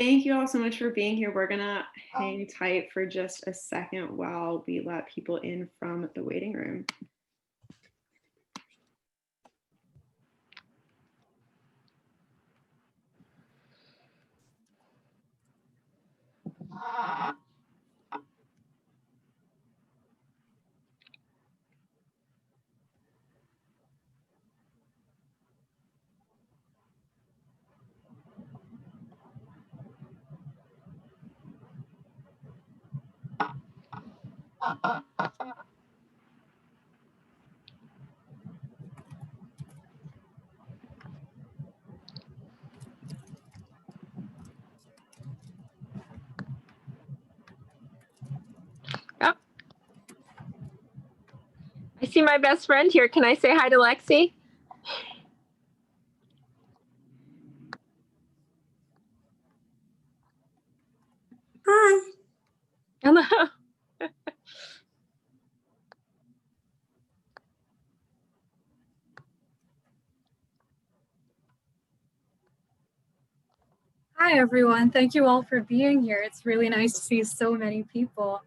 Thank you all so much for being here. We're gonna hang tight for just a second while we let people in from the waiting room. Oh. I see my best friend here. Can I say hi to Lexi? Hi. Hello. Hi, everyone. Thank you all for being here. It's really nice to see so many people.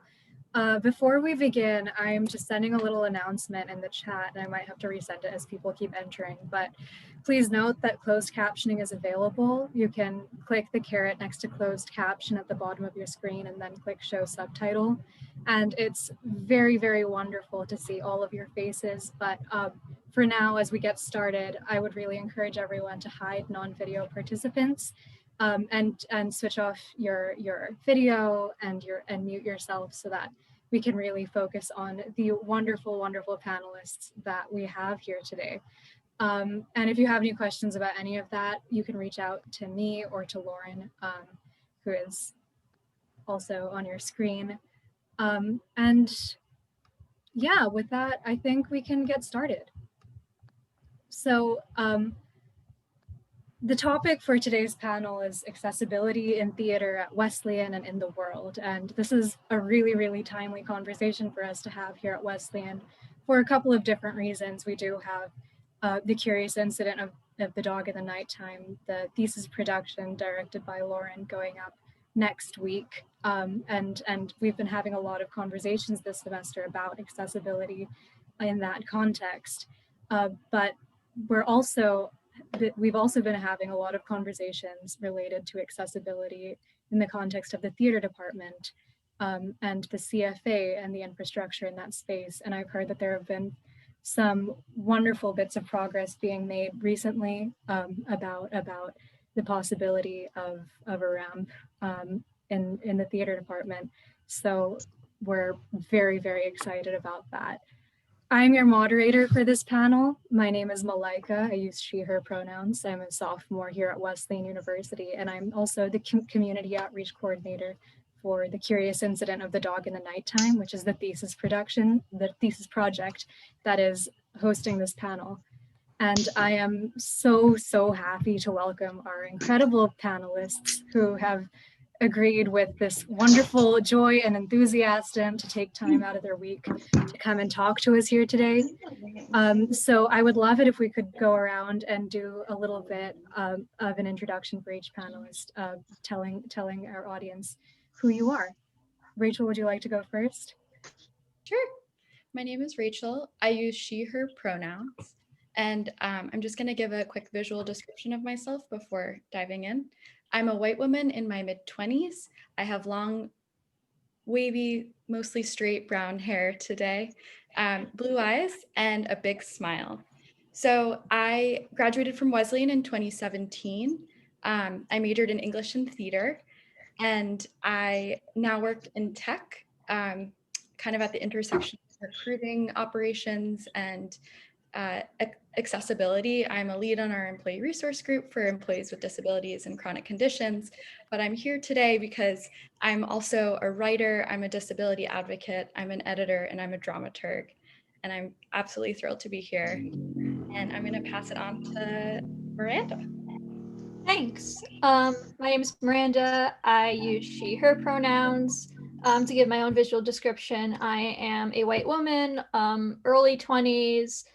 Before we begin, I'm just sending a little announcement in the chat, and I might have to resend it as people keep entering, but please note that closed captioning is available. You can click the caret next to closed caption at the bottom of your screen and then click show subtitle. And it's very, very wonderful to see all of your faces. But for now, as we get started, I would really encourage everyone to hide non-video participants and switch off your video and mute yourself so that we can really focus on the wonderful, wonderful panelists that we have here today. And if you have any questions about any of that, you can reach out to me or to Lauren, who is also on your screen. And yeah, with that, I think we can get started. So the topic for today's panel is accessibility in theater at Wesleyan and in the world. And this is a really, really timely conversation for us to have here at Wesleyan for a couple of different reasons. We do have the curious incident of the dog in the nighttime, the thesis production directed by Lauren going up next week. And we've been having a lot of conversations this semester about accessibility in that context. But we've also been having a lot of conversations related to accessibility in the context of the theater department and the CFA and the infrastructure in that space. And I've heard that there have been some wonderful bits of progress being made recently about the possibility of a ramp in the theater department. So we're very, very excited about that. I'm your moderator for this panel. My name is Malaika. I use she, her pronouns. I'm a sophomore here at Wesleyan University, and I'm also the community outreach coordinator for the curious incident of the dog in the nighttime, which is the thesis project that is hosting this panel. And I am so, so happy to welcome our incredible panelists who have agreed with this wonderful joy and enthusiasm to take time out of their week to come and talk to us here today. So I would love it if we could go around and do a little bit of an introduction for each panelist, telling our audience who you are. Rachel, would you like to go first? Sure. My name is Rachel. I use she, her pronouns. And I'm just going to give a quick visual description of myself before diving in. I'm a white woman in my mid-20s. I have long, wavy, mostly straight brown hair today, blue eyes, and a big smile. So I graduated from Wesleyan in 2017. I majored in English and theater, and I now work in tech, kind of at the intersection of recruiting operations and accessibility. I'm a lead on our employee resource group for employees with disabilities and chronic conditions, but I'm here today because I'm also a writer, I'm a disability advocate, I'm an editor, and I'm a dramaturg. And I'm absolutely thrilled to be here. And I'm gonna pass it on to Miranda. Thanks. My name is Miranda. I use she, her pronouns. To give my own visual description, I am a white woman, early 20s.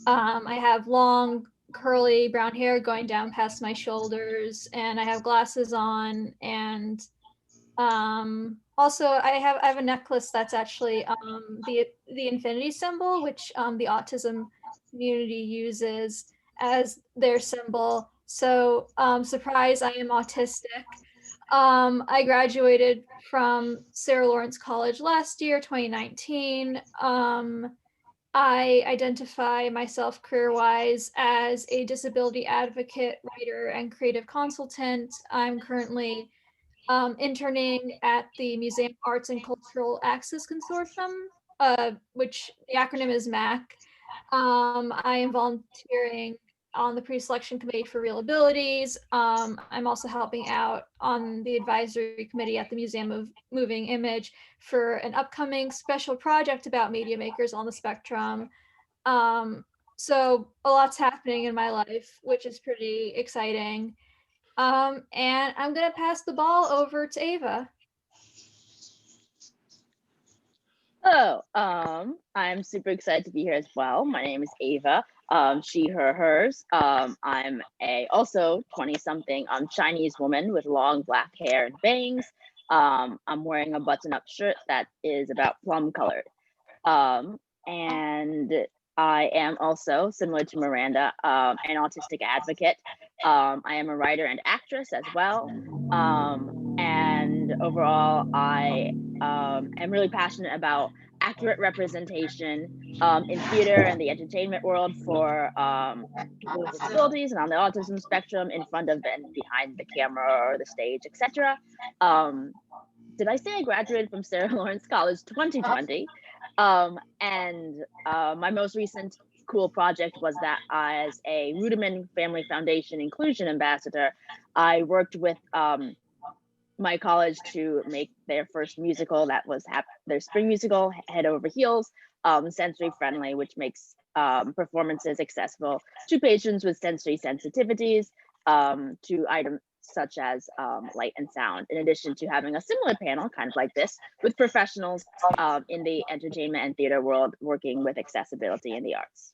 I have long curly brown hair going down past my shoulders, and I have glasses on, and also I have a necklace that's actually the infinity symbol, which the autism community uses as their symbol. So surprise, I am autistic. I graduated from Sarah Lawrence College last year, 2019. I identify myself career-wise as a disability advocate, writer, and creative consultant. I'm currently interning at the Museum Arts and Cultural Access Consortium, which the acronym is MAC. I am volunteering on the pre-selection committee for Real Abilities. I'm also helping out on the advisory committee at the Museum of Moving Image for an upcoming special project about media makers on the spectrum. So a lot's happening in my life, which is pretty exciting. And I'm gonna pass the ball over to Ava. Hello, I'm super excited to be here as well. My name is Ava, she, her, hers. I'm a also 20-something Chinese woman with long black hair and bangs. I'm wearing a button-up shirt that is about plum colored. And I am also, similar to Miranda, an autistic advocate. I am a writer and actress as well. And overall, I am really passionate about accurate representation in theater and the entertainment world for people with disabilities and on the autism spectrum, in front of and behind the camera or the stage, etc. Did I say I graduated from Sarah Lawrence College 2020? And my most recent cool project was that as a Ruderman Family Foundation Inclusion Ambassador, I worked with my college to make their first musical that was their spring musical, Head Over Heels, sensory friendly, which makes performances accessible to patrons with sensory sensitivities, to items such as light and sound, in addition to having a similar panel, kind of like this, with professionals in the entertainment and theater world working with accessibility in the arts.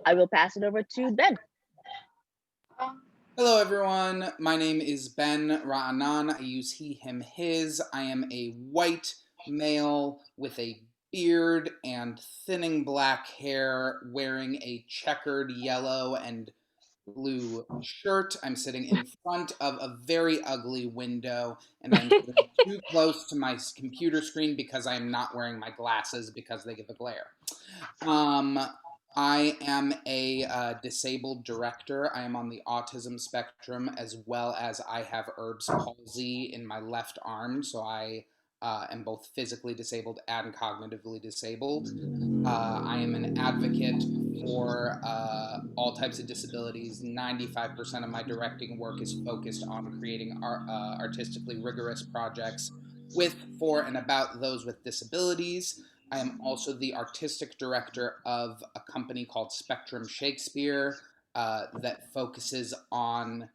I will pass it over to Ben. Hello everyone, my name is Ben Ra'anan. I use he, him, his. I am a white male with a beard and thinning black hair, wearing a checkered yellow and blue shirt. I'm sitting in front of a very ugly window, and I'm sitting too close to my computer screen because I am not wearing my glasses because they give a glare. I am a disabled director. I am on the autism spectrum, as well as I have Erb's palsy in my left arm, so I am both physically disabled and cognitively disabled. I am an advocate for all types of disabilities. 95% of my directing work is focused on creating artistically rigorous projects with, for, and about those with disabilities. I am also the artistic director of a company called Spectrum Shakespeare that focuses on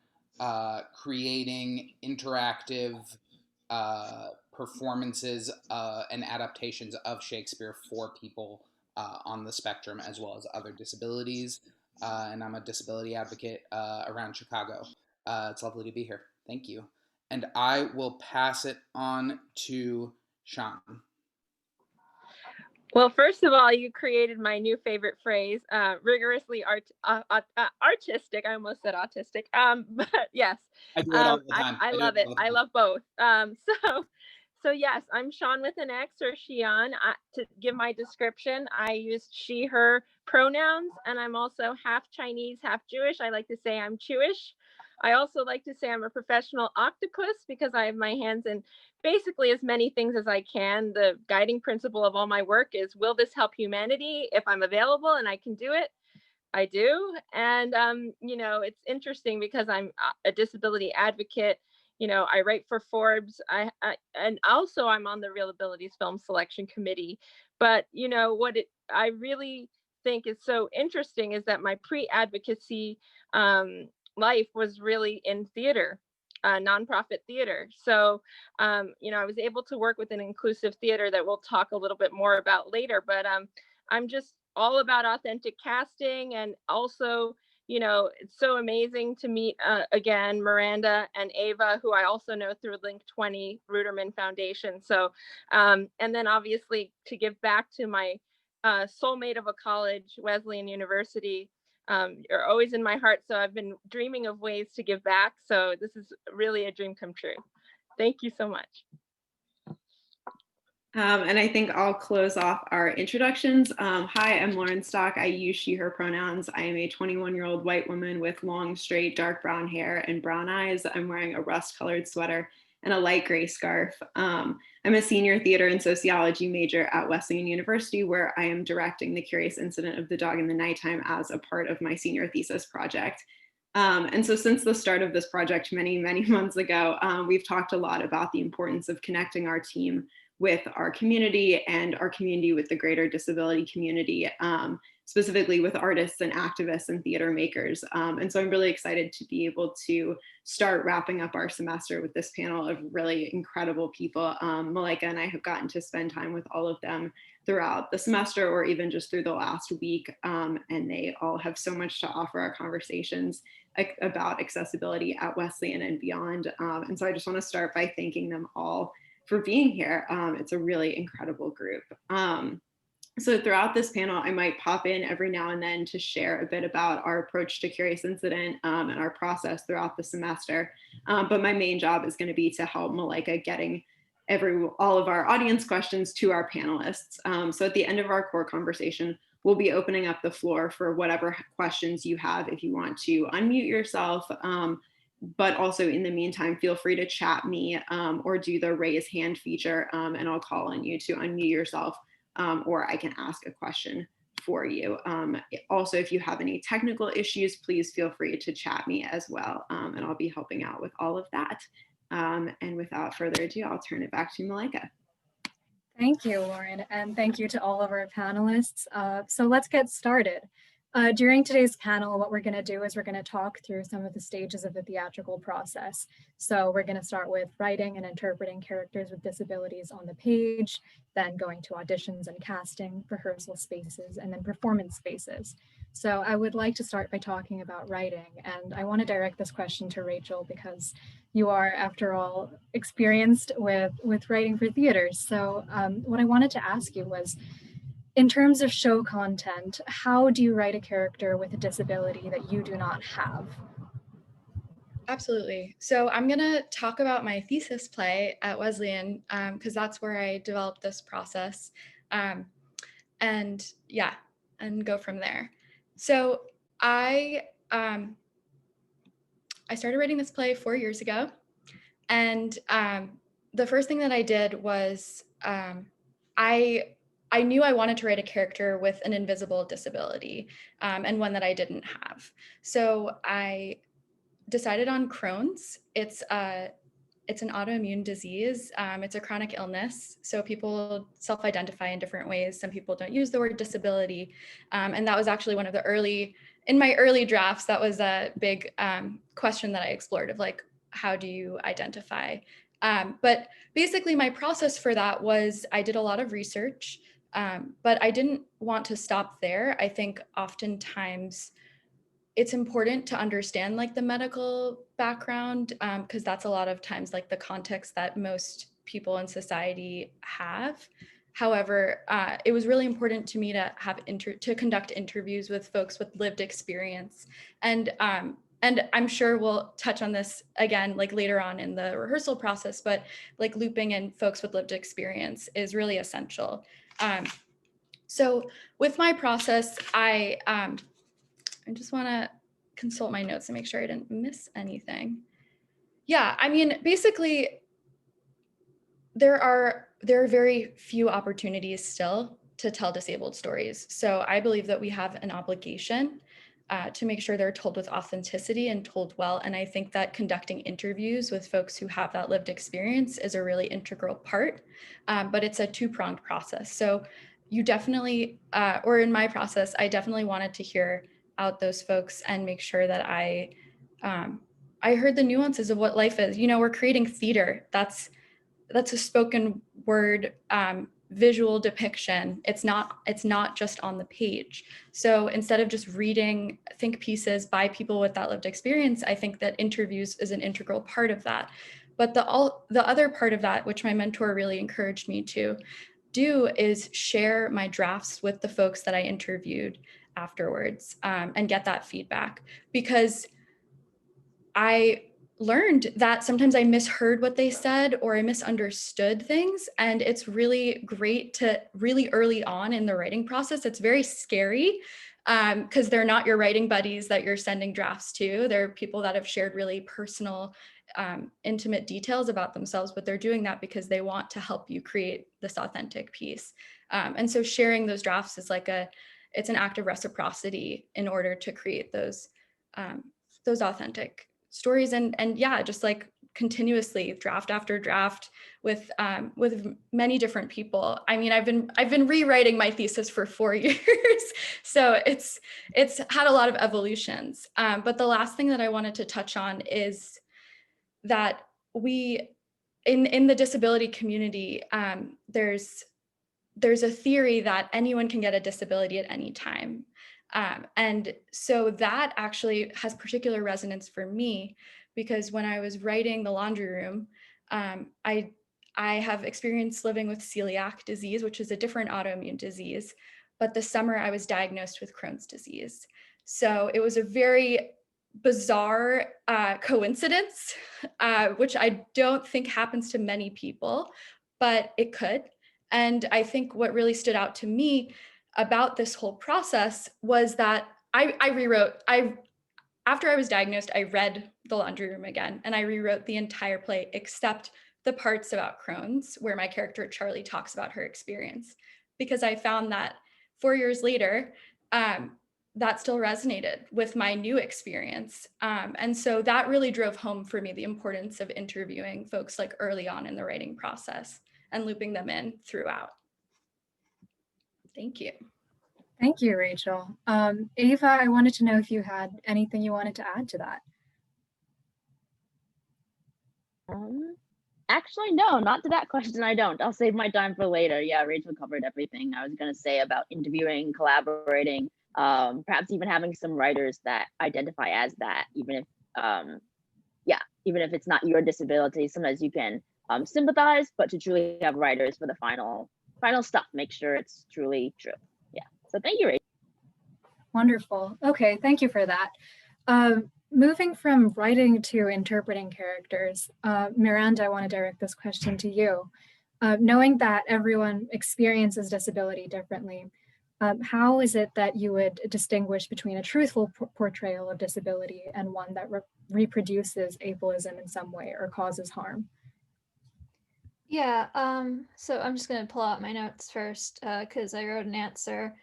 creating interactive performances and adaptations of Shakespeare for people on the spectrum as well as other disabilities. And I'm a disability advocate around Chicago. It's lovely to be here. Thank you. And I will pass it on to Sean. Well, first of all, you created my new favorite phrase, rigorously artistic. I almost said autistic. But yes, I do it all the time. I love it. I love both. So yes, I'm Sean with an X, or Shion. To give my description, I use she, her pronouns, and I'm also half Chinese, half Jewish. I like to say I'm Jewish. I also like to say I'm a professional octopus because I have my hands in basically as many things as I can. The guiding principle of all my work is, will this help humanity? If I'm available and I can do it, I do. And, it's interesting because I'm a disability advocate. I write for Forbes. And also I'm on the Real Abilities Film Selection Committee. But, I really think is so interesting is that my pre-advocacy life was really in theater. Nonprofit theater. So, I was able to work with an inclusive theater that we'll talk a little bit more about later, but I'm just all about authentic casting. And also, you know, it's so amazing to meet again Miranda and Ava, who I also know through Link 20 Ruderman Foundation. So and then obviously to give back to my soulmate of a college, Wesleyan University. You're always in my heart, so I've been dreaming of ways to give back, so this is really a dream come true. Thank you so much. And I think I'll close off our introductions. Hi, I'm Lauren Stock. I use she, her pronouns. I am a 21-year-old white woman with long, straight, dark brown hair and brown eyes. I'm wearing a rust-colored sweater and a light gray scarf. I'm a senior theater and sociology major at Wesleyan University, where I am directing The Curious Incident of the Dog in the Nighttime as a part of my senior thesis project. And so since the start of this project many, many months ago, we've talked a lot about the importance of connecting our team with our community and our community with the greater disability community, specifically with artists and activists and theater makers. And so I'm really excited to be able to start wrapping up our semester with this panel of really incredible people. Malika and I have gotten to spend time with all of them throughout the semester or even just through the last week. And they all have so much to offer our conversations about accessibility at Wesleyan and beyond. And so I just want to start by thanking them all for being here. It's a really incredible group. So throughout this panel, I might pop in every now and then to share a bit about our approach to Curious Incident and our process throughout the semester. But my main job is going to be to help Malika getting all of our audience questions to our panelists. So at the end of our core conversation, we'll be opening up the floor for whatever questions you have if you want to unmute yourself. But also in the meantime, feel free to chat me or do the raise hand feature and I'll call on you to unmute yourself or I can ask a question for you. Also, if you have any technical issues, please feel free to chat me as well and I'll be helping out with all of that. And without further ado, I'll turn it back to Malika. Thank you, Lauren, and thank you to all of our panelists. So let's get started. During today's panel, what we're going to do is we're going to talk through some of the stages of the theatrical process. So we're going to start with writing and interpreting characters with disabilities on the page, then going to auditions and casting, rehearsal spaces, and then performance spaces. So I would like to start by talking about writing, and I want to direct this question to Rachel because you are, after all, experienced with writing for theaters. So what I wanted to ask you was, in terms of show content, how do you write a character with a disability that you do not have? Absolutely. So I'm going to talk about my thesis play at Wesleyan because that's where I developed this process. And go from there. So I started writing this play 4 years ago. And the first thing that I did was I knew I wanted to write a character with an invisible disability and one that I didn't have. So I decided on Crohn's. It's an autoimmune disease. It's a chronic illness. So people self-identify in different ways. Some people don't use the word disability. And that was actually one of in my early drafts, that was a big question that I explored of like, how do you identify? But basically my process for that was I did a lot of research, but I didn't want to stop there. I think oftentimes it's important to understand like the medical background because that's a lot of times like the context that most people in society have. However, it was really important to me to have to conduct interviews with folks with lived experience. And I'm sure we'll touch on this again, like later on in the rehearsal process, but like looping in folks with lived experience is really essential. So with my process, I just want to consult my notes and make sure I didn't miss anything. Yeah, I mean, basically, there are very few opportunities still to tell disabled stories. So I believe that we have an obligation to make sure they're told with authenticity and told well. And I think that conducting interviews with folks who have that lived experience is a really integral part, but it's a two-pronged process. So you definitely, or in my process, I definitely wanted to hear out those folks and make sure that I heard the nuances of what life is. You know, we're creating theater. That's a spoken word visual depiction. It's not just on the page. So instead of just reading think pieces by people with that lived experience, I think that interviews is an integral part of that. But the other part of that, which my mentor really encouraged me to do, is share my drafts with the folks that I interviewed afterwards, and get that feedback, because I learned that sometimes I misheard what they said or I misunderstood things. And it's really great to really early on in the writing process. It's very scary because they're not your writing buddies that you're sending drafts to. They're people that have shared really personal, intimate details about themselves, but they're doing that because they want to help you create this authentic piece. And so sharing those drafts is it's an act of reciprocity in order to create those authentic stories, and yeah, just like continuously draft after draft with many different people. I mean, I've been rewriting my thesis for 4 years, so it's had a lot of evolutions. But the last thing that I wanted to touch on is that we in the disability community, there's a theory that anyone can get a disability at any time. And so that actually has particular resonance for me, because when I was writing The Laundry Room, I have experience living with celiac disease, which is a different autoimmune disease. But this summer I was diagnosed with Crohn's disease. So it was a very bizarre coincidence, which I don't think happens to many people, but it could. And I think what really stood out to me about this whole process was that after I was diagnosed, I read The Laundry Room again, and I rewrote the entire play except the parts about Crohn's where my character Charlie talks about her experience, because I found that 4 years later, that still resonated with my new experience. And so that really drove home for me the importance of interviewing folks like early on in the writing process and looping them in throughout. Thank you. Thank you, Rachel. Ava, I wanted to know if you had anything you wanted to add to that. Actually, no, not to that question. I don't. I'll save my time for later. Yeah, Rachel covered everything I was going to say about interviewing, collaborating, perhaps even having some writers that identify as that, even if, even if it's not your disability. Sometimes you can sympathize, but to truly have writers for the final stuff, make sure it's truly true. Yeah. So thank you, Rachel. Wonderful. Okay, thank you for that. Moving from writing to interpreting characters, Miranda, I want to direct this question to you. Knowing that everyone experiences disability differently, how is it that you would distinguish between a truthful portrayal of disability and one that reproduces ableism in some way or causes harm? Yeah, so I'm just going to pull out my notes first because I wrote an answer.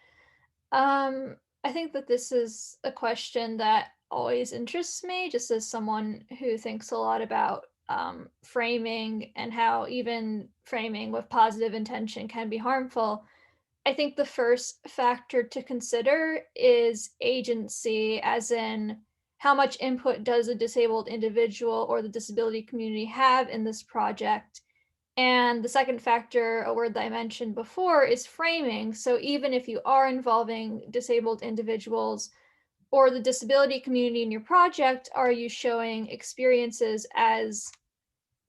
I think that this is a question that always interests me, just as someone who thinks a lot about framing and how even framing with positive intention can be harmful. I think the first factor to consider is agency, as in how much input does a disabled individual or the disability community have in this project. And the second factor, a word that I mentioned before, is framing. So even if you are involving disabled individuals or the disability community in your project, are you showing experiences as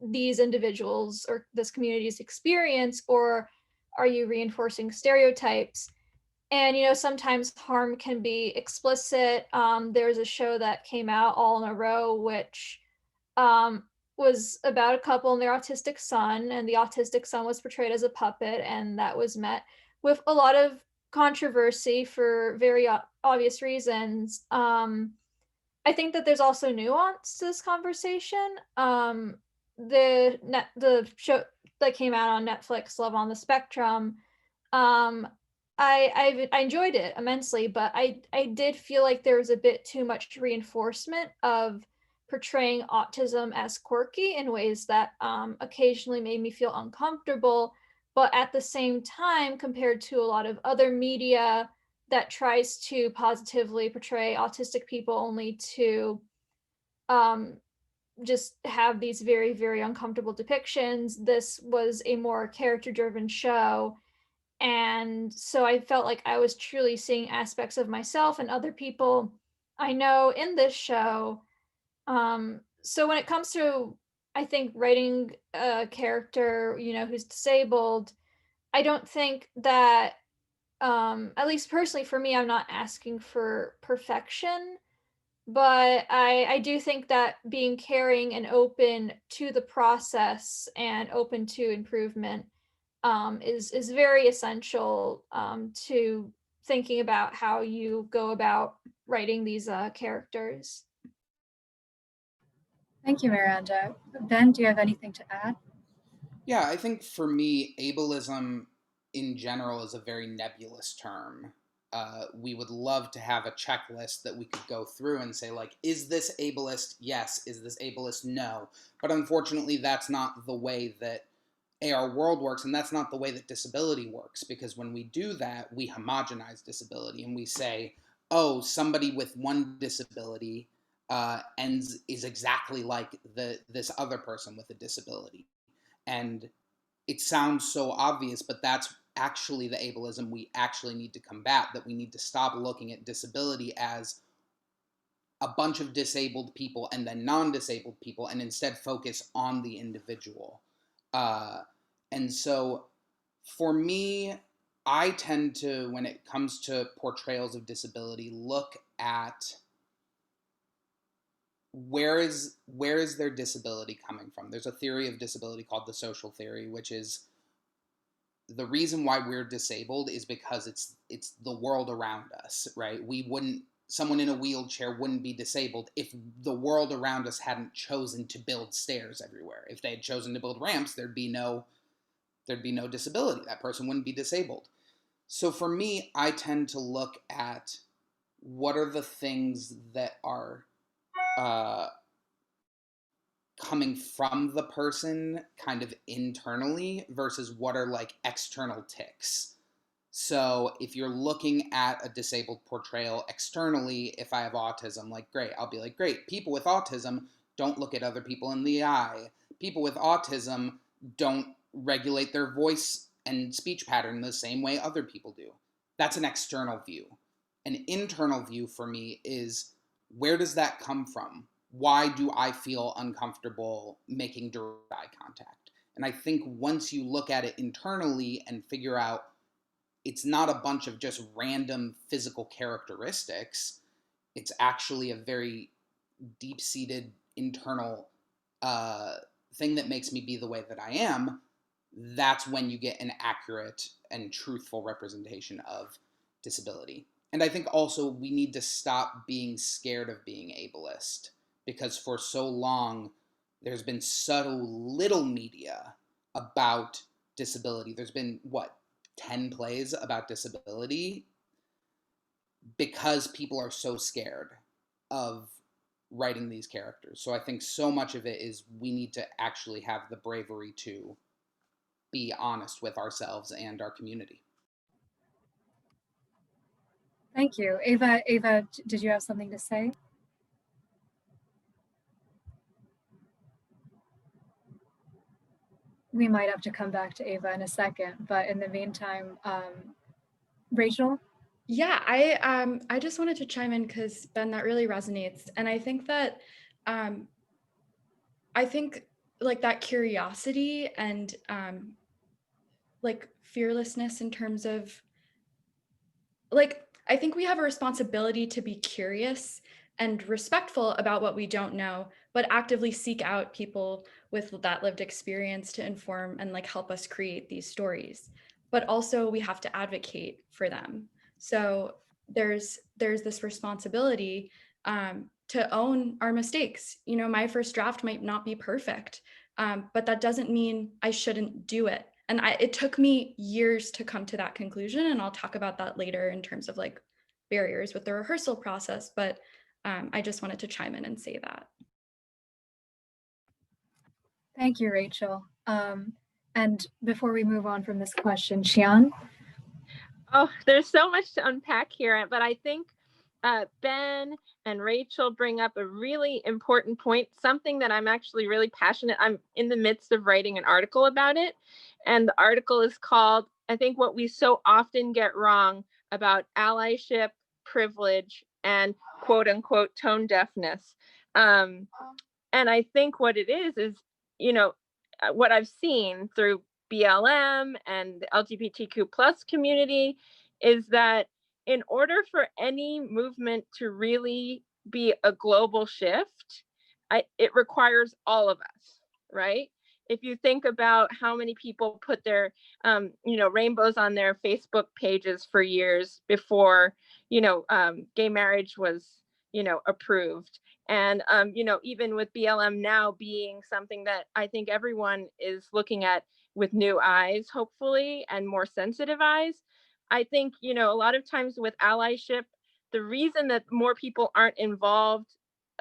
these individuals or this community's experience, or are you reinforcing stereotypes? And, you know, sometimes harm can be explicit. There's a show that came out, All in a Row, which was about a couple and their autistic son, and the autistic son was portrayed as a puppet, and that was met with a lot of controversy for very obvious reasons. I think that there's also nuance to this conversation. The show that came out on Netflix, Love on the Spectrum, I enjoyed it immensely, but I did feel like there was a bit too much reinforcement of portraying autism as quirky in ways that occasionally made me feel uncomfortable. But at the same time, compared to a lot of other media that tries to positively portray autistic people only to just have these very, very uncomfortable depictions, this was a more character-driven show. And so I felt like I was truly seeing aspects of myself and other people I know in this show. So when it comes to, I think, writing a character, who's disabled, I don't think that, at least personally for me, I'm not asking for perfection, but I do think that being caring and open to the process and open to improvement, is very essential, to thinking about how you go about writing these characters. Thank you, Miranda. Ben, do you have anything to add? Yeah, I think for me, ableism in general is a very nebulous term. We would love to have a checklist that we could go through and say, like, is this ableist? Yes. Is this ableist? No. But unfortunately, that's not the way that AR world works, and that's not the way that disability works, because when we do that, we homogenize disability and we say, oh, somebody with one disability is exactly like this other person with a disability. And it sounds so obvious, but that's actually the ableism we actually need to combat, that we need to stop looking at disability as a bunch of disabled people and then non-disabled people, and instead focus on the individual. And so for me, I tend to, when it comes to portrayals of disability, look at where is their disability coming from. There's a theory of disability called the social theory, which is the reason why we're disabled is because it's the world around us, right? Someone in a wheelchair wouldn't be disabled if the world around us hadn't chosen to build stairs everywhere. If they had chosen to build ramps, there'd be no disability. That person wouldn't be disabled. So for me, I tend to look at what are the things that are coming from the person kind of internally versus what are like external tics. So if you're looking at a disabled portrayal externally, if I have autism, like, great, I'll be like, great, people with autism don't look at other people in the eye. People with autism don't regulate their voice and speech pattern the same way other people do. That's an external view. An internal view for me is, where does that come from? Why do I feel uncomfortable making direct eye contact? And I think once you look at it internally and figure out it's not a bunch of just random physical characteristics, it's actually a very deep-seated internal thing that makes me be the way that I am, that's when you get an accurate and truthful representation of disability. And I think also we need to stop being scared of being ableist, because for so long there's been so little media about disability. There's been, 10 plays about disability, because people are so scared of writing these characters. So I think so much of it is we need to actually have the bravery to be honest with ourselves and our community. Thank you. Ava, did you have something to say? We might have to come back to Ava in a second, but in the meantime, Rachel? Yeah, I just wanted to chime in because, Ben, that really resonates. And I think that like that curiosity and like fearlessness in terms of, like, I think we have a responsibility to be curious and respectful about what we don't know, but actively seek out people with that lived experience to inform and like help us create these stories. But also we have to advocate for them. So there's this responsibility to own our mistakes. You know, my first draft might not be perfect, but that doesn't mean I shouldn't do it. And it took me years to come to that conclusion, and I'll talk about that later in terms of like barriers with the rehearsal process, but I just wanted to chime in and say that. Thank you, Rachel. And before we move on from this question, Xian? Oh, there's so much to unpack here, but I think Ben and Rachel bring up a really important point, something that I'm actually really passionate. I'm in the midst of writing an article about it, and the article is called I think what we so often get wrong about allyship, privilege, and quote unquote tone deafness. Um, and I think what it is, what I've seen through BLM and the LGBTQ plus community is that in order for any movement to really be a global shift, it requires all of us, right? If you think about how many people put their, rainbows on their Facebook pages for years before, gay marriage was, approved. And, even with BLM now being something that I think everyone is looking at with new eyes, hopefully, and more sensitive eyes, I think, a lot of times with allyship, the reason that more people aren't involved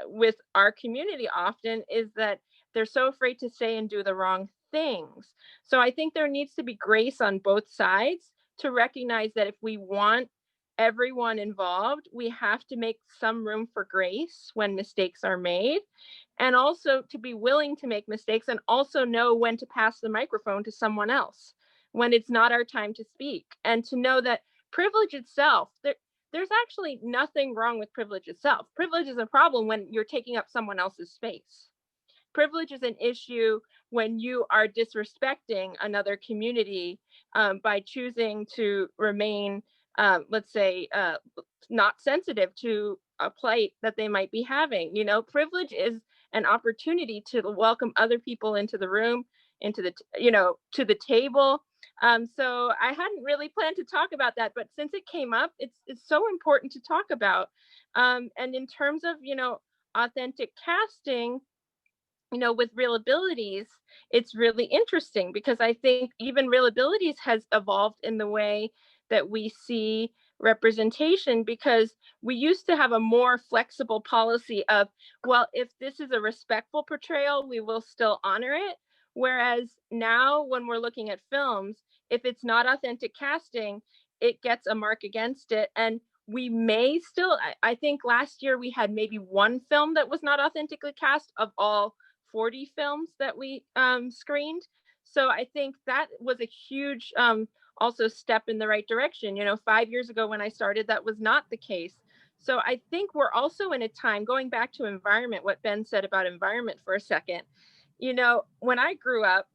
with our community often is that they're so afraid to say and do the wrong things. So I think there needs to be grace on both sides to recognize that if we want everyone involved, we have to make some room for grace when mistakes are made, and also to be willing to make mistakes and also know when to pass the microphone to someone else when it's not our time to speak, and to know that privilege itself, there's actually nothing wrong with privilege itself. Privilege is a problem when you're taking up someone else's space. Privilege is an issue when you are disrespecting another community by choosing to remain, let's say, not sensitive to a plight that they might be having. Privilege is an opportunity to welcome other people into the room, into the, to the table. So I hadn't really planned to talk about that, but since it came up, it's so important to talk about. And in terms of, authentic casting, with Real Abilities, it's really interesting because I think even Real Abilities has evolved in the way that we see representation, because we used to have a more flexible policy of, well, if this is a respectful portrayal, we will still honor it. Whereas now, when we're looking at films, if it's not authentic casting, it gets a mark against it. And we may still, I think last year we had maybe one film that was not authentically cast of all 40 films that we screened. So I think that was a huge also step in the right direction. 5 years ago when I started, that was not the case. So I think we're also in a time, going back to environment, what Ben said about environment for a second. When I grew up,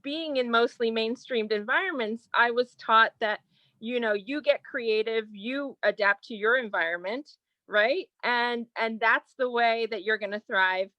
being in mostly mainstreamed environments, I was taught that, you get creative, you adapt to your environment, right? And that's the way that you're going to thrive.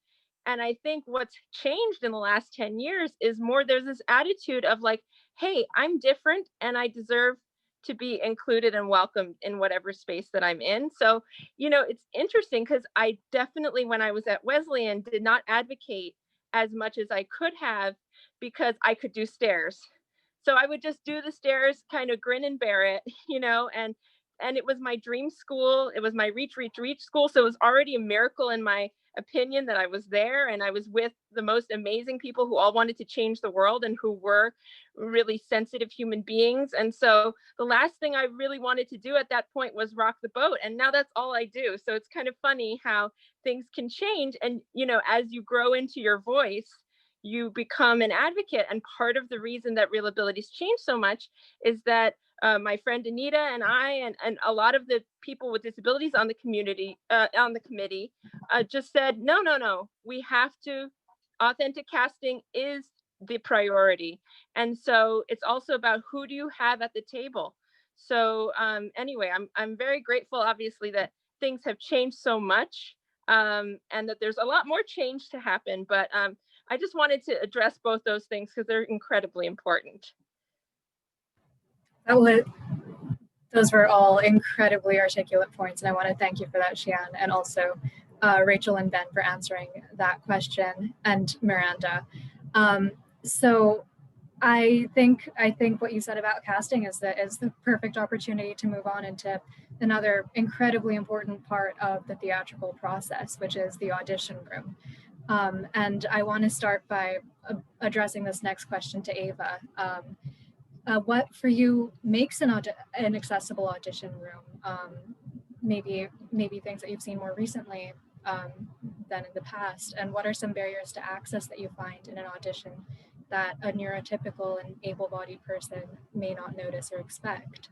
And I think what's changed in the last 10 years is more there's this attitude of like, hey, I'm different and I deserve to be included and welcomed in whatever space that I'm in. So, it's interesting because I definitely, when I was at Wesleyan, did not advocate as much as I could have because I could do stairs. So I would just do the stairs, kind of grin and bear it, and it was my dream school. It was my reach school. So it was already a miracle in my opinion that I was there, and I was with the most amazing people who all wanted to change the world and who were really sensitive human beings. And so the last thing I really wanted to do at that point was rock the boat. And now that's all I do. So it's kind of funny how things can change. And, as you grow into your voice, you become an advocate. And part of the reason that Real Abilities changed so much is that my friend Anita and I and a lot of the people with disabilities on the community on the committee just said no, we have to, authentic casting is the priority. And so it's also about who do you have at the table. So anyway, I'm very grateful, obviously, that things have changed so much, and that there's a lot more change to happen, but I just wanted to address both those things because they're incredibly important. Those were all incredibly articulate points, and I want to thank you for that, Xian, and also Rachel and Ben for answering that question, and Miranda. So I think what you said about casting is the perfect opportunity to move on into another incredibly important part of the theatrical process, which is the audition room. And I want to start by addressing this next question to Ava. What for you makes an accessible audition room? Maybe things that you've seen more recently than in the past, and what are some barriers to access that you find in an audition that a neurotypical and able-bodied person may not notice or expect.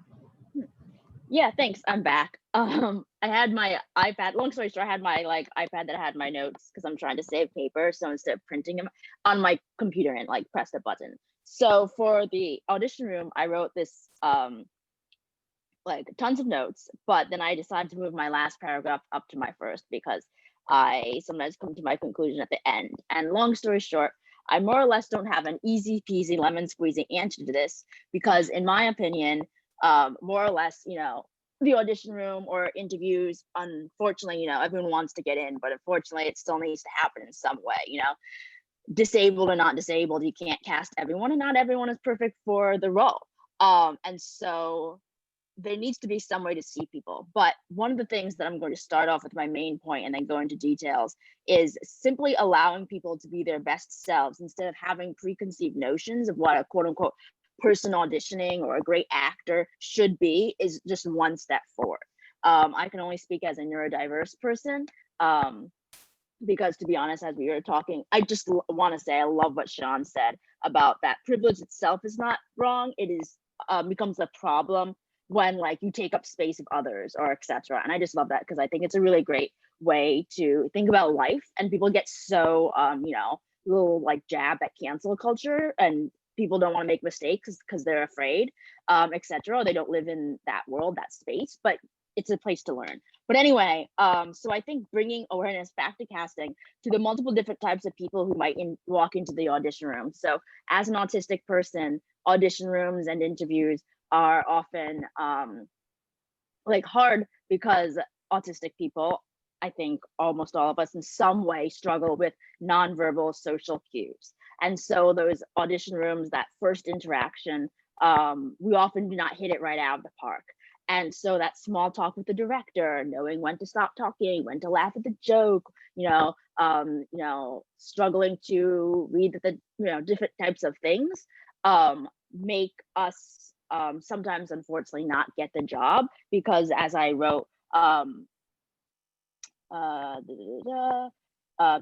Yeah, thanks. I'm back. I had my iPad. Long story short, I had my iPad that had my notes because I'm trying to save paper. So instead of printing them on my computer and like press the button. So for the audition room, I wrote this like tons of notes, but then I decided to move my last paragraph up to my first because I sometimes come to my conclusion at the end. And long story short, I more or less don't have an easy peasy lemon squeezy answer to this because in my opinion, more or less, the audition room or interviews, unfortunately, everyone wants to get in, but unfortunately it still needs to happen in some way, disabled or not disabled, you can't cast everyone and not everyone is perfect for the role. And so there needs to be some way to see people. But one of the things that I'm going to start off with my main point and then go into details is simply allowing people to be their best selves instead of having preconceived notions of what a quote unquote person auditioning or a great actor should be is just one step forward. I can only speak as a neurodiverse person because to be honest, as we were talking, I just want to say I love what Sean said about that privilege itself is not wrong. It is becomes a problem when like you take up space of others or etc. And I just love that because I think it's a really great way to think about life. And people get so little like jab at cancel culture and people don't want to make mistakes because they're afraid, etc. Or they don't live in that world, that space, but it's a place to learn. But anyway, so I think bringing awareness back to casting to the multiple different types of people who might walk into the audition room. So as an autistic person, audition rooms and interviews are often like hard because autistic people, I think almost all of us in some way struggle with nonverbal social cues. And so those audition rooms, that first interaction, we often do not hit it right out of the park. And so that small talk with the director, knowing when to stop talking, when to laugh at the joke, struggling to read the different types of things, make us sometimes unfortunately not get the job because as I wrote,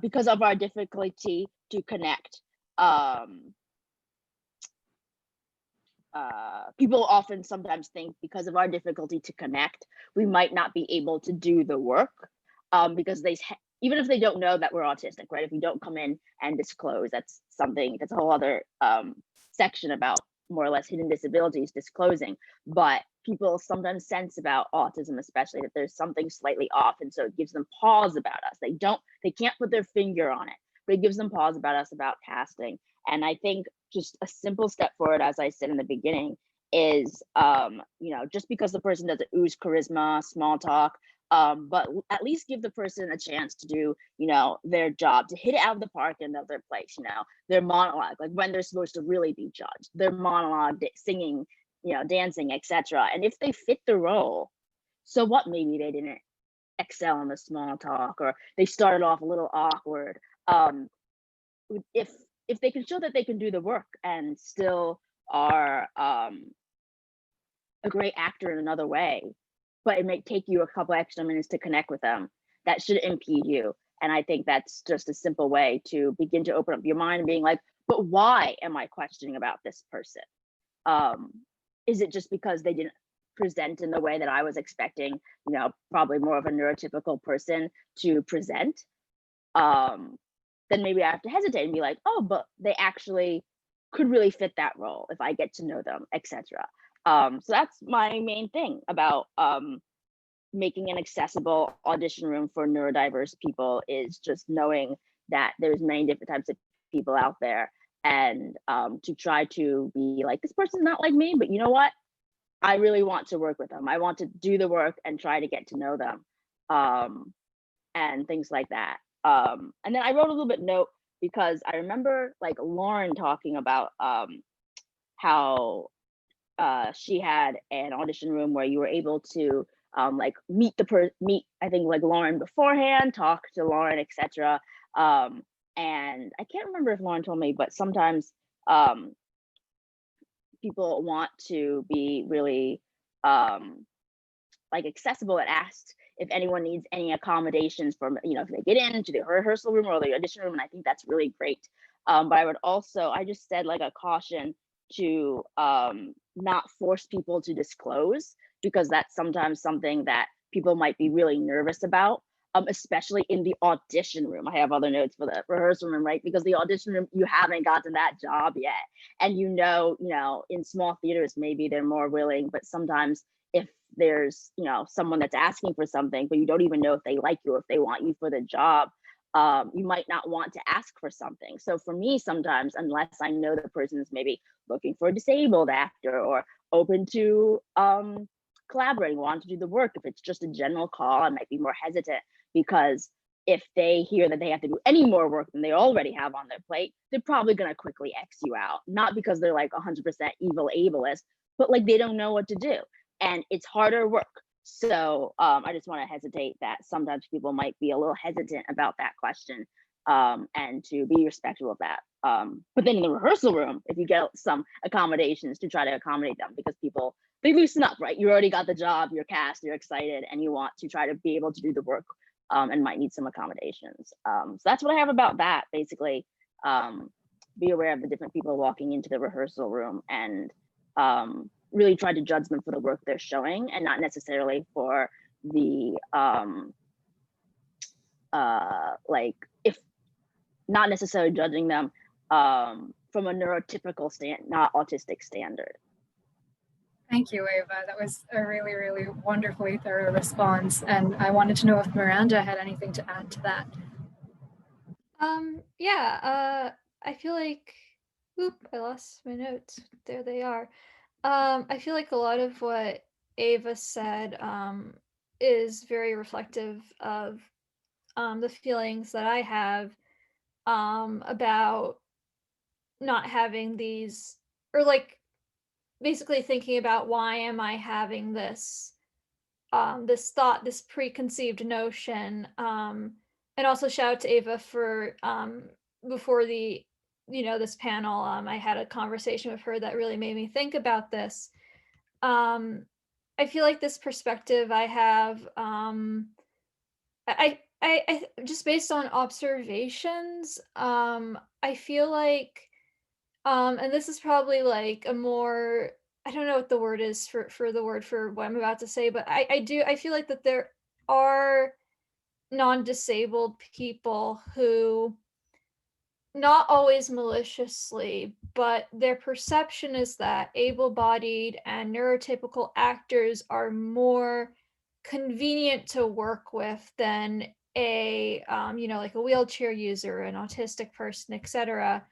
because of our difficulty to connect. People often sometimes think because of our difficulty to connect, we might not be able to do the work because even if they don't know that we're autistic, right? If we don't come in and disclose, that's a whole other section about more or less hidden disabilities disclosing. But people sometimes sense about autism, especially that there's something slightly off. And so it gives them pause about us. They can't put their finger on it, but it gives them pause about us, about casting. And I think just a simple step forward, as I said in the beginning, is, just because the person doesn't ooze charisma, small talk, but at least give the person a chance to do, their job, to hit it out of the park in another place, their monologue, like when they're supposed to really be judged, their monologue, singing, dancing, etc. And if they fit the role, so what? Maybe they didn't excel in the small talk or they started off a little awkward. If they can show that they can do the work and still are a great actor in another way, but it may take you a couple extra minutes to connect with them, that should impede you. And I think that's just a simple way to begin to open up your mind and being like, but why am I questioning about this person? Is it just because they didn't present in the way that I was expecting, probably more of a neurotypical person to present? Then maybe I have to hesitate and be like, oh, but they actually could really fit that role if I get to know them, etc. So that's my main thing about making an accessible audition room for neurodiverse people, is just knowing that there's many different types of people out there, and to try to be like, this person's not like me, but you know what? I really want to work with them. I want to do the work and try to get to know them, and things like that. And then I wrote a little bit note because I remember like Lauren talking about how she had an audition room where you were able to like meet I think like Lauren beforehand, talk to Lauren, etc. And I can't remember if Lauren told me, but sometimes people want to be really like accessible and asked if anyone needs any accommodations from, if they get into the rehearsal room or the audition room. And I think that's really great But I just said like a caution to not force people to disclose, because that's sometimes something that people might be really nervous about, especially in the audition room. I have other notes for the rehearsal room, right? Because the audition room, you haven't gotten that job yet. And in small theaters, maybe they're more willing, but sometimes if there's, someone that's asking for something, but you don't even know if they like you or if they want you for the job, you might not want to ask for something. So for me, sometimes, unless I know the person is maybe looking for a disabled actor or open to collaborating, want to do the work, if it's just a general call, I might be more hesitant, because if they hear that they have to do any more work than they already have on their plate, they're probably going to quickly X you out. Not because they're like 100% evil ableist, but like they don't know what to do. And it's harder work. So I just want to hesitate that sometimes people might be a little hesitant about that question, and to be respectful of that. But then in the rehearsal room, if you get some accommodations, to try to accommodate them, because people, they loosen up, right? You already got the job, you're cast, you're excited, and you want to try to be able to do the work, and might need some accommodations. So that's what I have about that, basically. Be aware of the different people walking into the rehearsal room, and really try to judge them for the work they're showing, and not necessarily for the if not necessarily judging them from a neurotypical not autistic standard. Thank you, Ava. That was a really, really wonderfully thorough response. And I wanted to know if Miranda had anything to add to that. Yeah, I feel like, I lost my notes. There they are. I feel like a lot of what Ava said is very reflective of the feelings that I have about not having these, or like basically thinking about why am I having this this thought, this preconceived notion. And also shout out to Ava for before the this panel, I had a conversation with her that really made me think about this. I feel like this perspective I have, I just based on observations, I feel like, and this is probably like a more, I don't know what the word is for the word for what I'm about to say, but I feel like that there are non-disabled people who, not always maliciously, but their perception is that able-bodied and neurotypical actors are more convenient to work with than a like a wheelchair user, an autistic person, etc.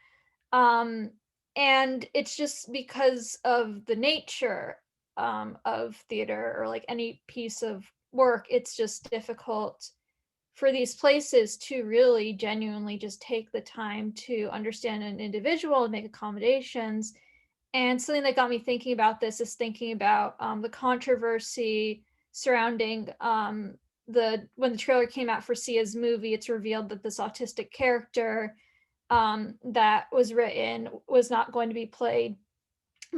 And it's just because of the nature of theater, or like any piece of work, it's just difficult for these places to really genuinely just take the time to understand an individual and make accommodations. And something that got me thinking about this is thinking about the controversy surrounding when the trailer came out for Sia's movie. It's revealed that this autistic character that was written was not going to be played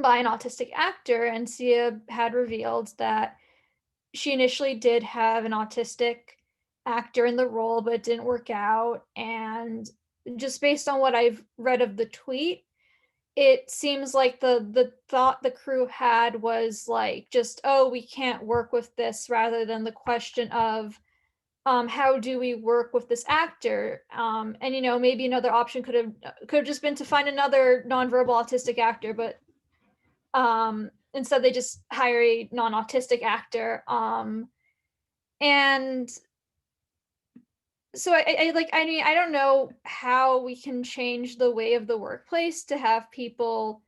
by an autistic actor, and Sia had revealed that she initially did have an autistic actor in the role, but it didn't work out. And just based on what I've read of the tweet, it seems like the thought the crew had was like, just, oh, we can't work with this, rather than the question of how do we work with this actor. And maybe another option could have just been to find another nonverbal autistic actor, but instead they just hire a non-autistic actor. And so I don't know how we can change the way of the workplace to have people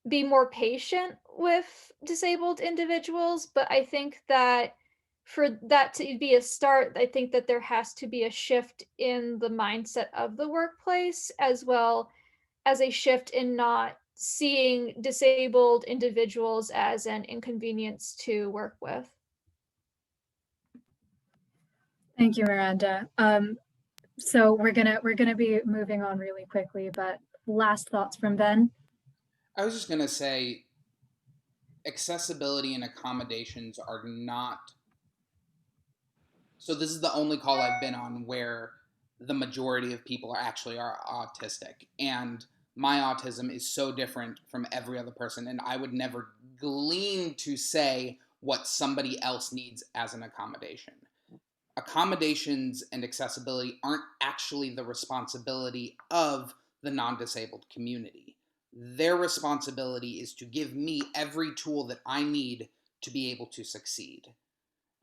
be more patient with disabled individuals, but I think that for that to be a start, I think that there has to be a shift in the mindset of the workplace, as well as a shift in not seeing disabled individuals as an inconvenience to work with. Thank you, Miranda. So we're gonna be moving on really quickly, but last thoughts from Ben. I was just gonna say, accessibility and accommodations are not. So this is the only call I've been on where the majority of people are autistic. And my autism is so different from every other person. And I would never glean to say what somebody else needs as an accommodation. Accommodations and accessibility aren't actually the responsibility of the non-disabled community. Their responsibility is to give me every tool that I need to be able to succeed.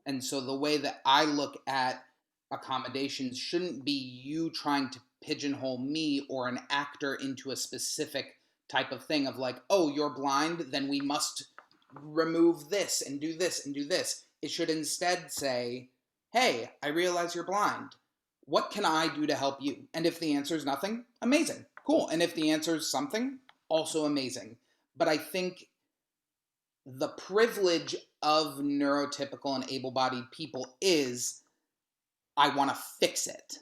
And so the way that I look at accommodations shouldn't be you trying to pigeonhole me or an actor into a specific type of thing of like, oh, you're blind, then we must remove this and do this and do this. It should instead say, hey, I realize you're blind. What can I do to help you? And if the answer is nothing, amazing, cool. And if the answer is something, also amazing. But I think the privilege of neurotypical and able-bodied people is I want to fix it.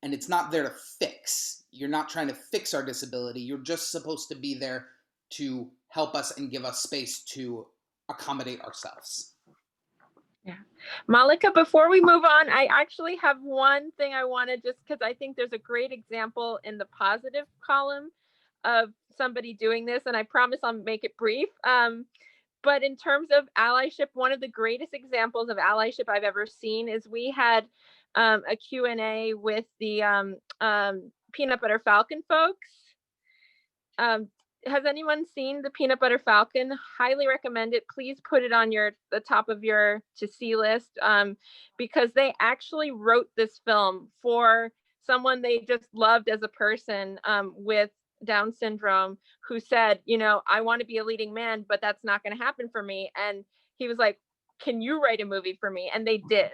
And it's not there to fix. You're not trying to fix our disability. You're just supposed to be there to help us and give us space to accommodate ourselves. Yeah. Malika, before we move on, I actually have one thing I want to just, because I think there's a great example in the positive column of somebody doing this, and I promise I'll make it brief. But in terms of allyship, one of the greatest examples of allyship I've ever seen is we had a Q&A with the Peanut Butter Falcon folks. Has anyone seen the Peanut Butter Falcon? Highly recommend it. Please put it on the top of your to see list, because they actually wrote this film for someone they just loved as a person with Down syndrome, who said, you know, I want to be a leading man, but that's not going to happen for me. And he was like, can you write a movie for me? And they did.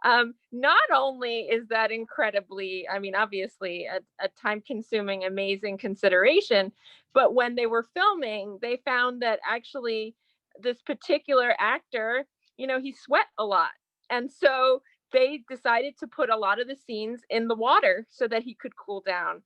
Not only is that incredibly, I mean, obviously a time-consuming, amazing consideration, but when they were filming, they found that actually this particular actor, you know, he sweat a lot. And so they decided to put a lot of the scenes in the water so that he could cool down.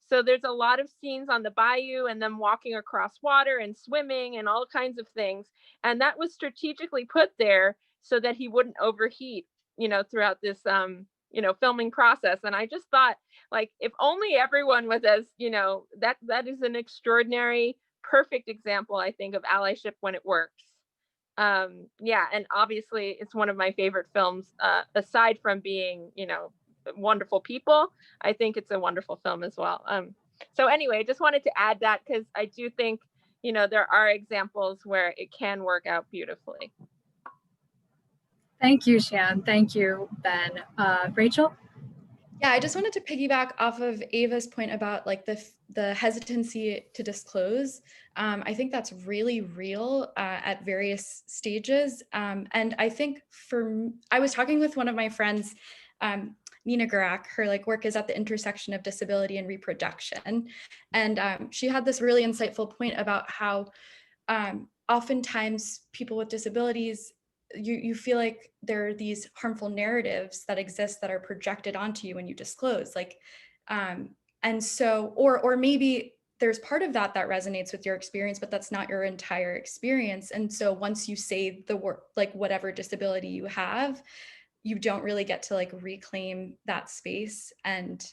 So there's a lot of scenes on the bayou and them walking across water and swimming and all kinds of things. And that was strategically put there so that he wouldn't overheat, you know, throughout this, you know, filming process. And I just thought, like, if only everyone was as, you know, that is an extraordinary, perfect example, I think, of allyship when it works. Yeah, and obviously it's one of my favorite films, aside from being, you know, wonderful people. I think it's a wonderful film as well. So anyway, I just wanted to add that because I do think, you know, there are examples where it can work out beautifully. Thank you, Shan. Thank you, Ben. Rachel? Yeah, I just wanted to piggyback off of Ava's point about like the hesitancy to disclose. I think that's really real at various stages. And I think I was talking with one of my friends, Nina Garak. Her like work is at the intersection of disability and reproduction. And she had this really insightful point about how oftentimes people with disabilities, you feel like there are these harmful narratives that exist that are projected onto you when you disclose, like, and so, or maybe there's part of that resonates with your experience, but that's not your entire experience. And so once you say the word, like whatever disability you have, you don't really get to like reclaim that space. And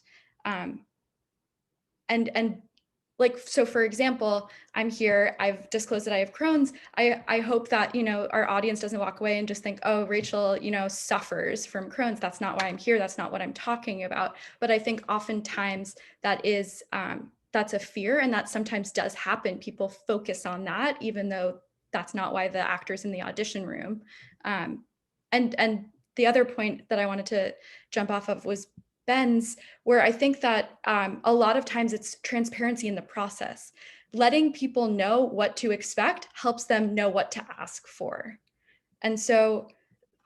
like, so for example, I'm here, I've disclosed that I have Crohn's. I hope that, you know, our audience doesn't walk away and just think, oh, Rachel, you know, suffers from Crohn's. That's not why I'm here. That's not what I'm talking about. But I think oftentimes that is, that's a fear, and that sometimes does happen. People focus on that, even though that's not why the actor's in the audition room. And the other point that I wanted to jump off of was Ben's, where I think that a lot of times it's transparency in the process. Letting people know what to expect helps them know what to ask for. And so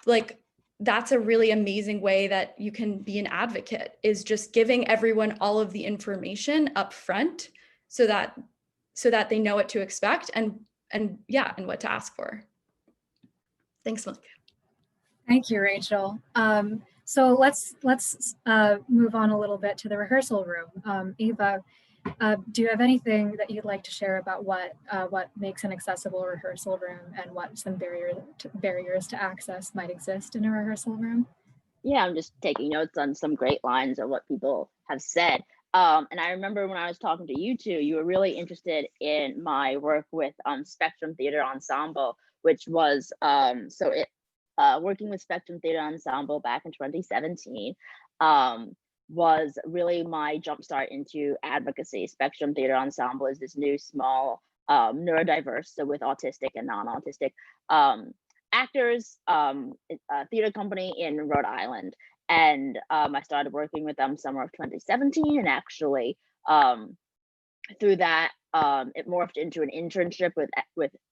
like, that's a really amazing way that you can be an advocate, is just giving everyone all of the information up front so that they know what to expect and what to ask for. Thanks, Malika. Thank you, Rachel. So let's move on a little bit to the rehearsal room. Eva, do you have anything that you'd like to share about what makes an accessible rehearsal room and what some barriers to access might exist in a rehearsal room? Yeah, I'm just taking notes on some great lines of what people have said. And I remember when I was talking to you two, you were really interested in my work with Spectrum Theater Ensemble, which was working with Spectrum Theater Ensemble back in 2017 was really my jumpstart into advocacy. Spectrum Theater Ensemble is this new small neurodiverse, so with autistic and non-autistic actors, a theater company in Rhode Island. And I started working with them summer of 2017, and actually through that, it morphed into an internship with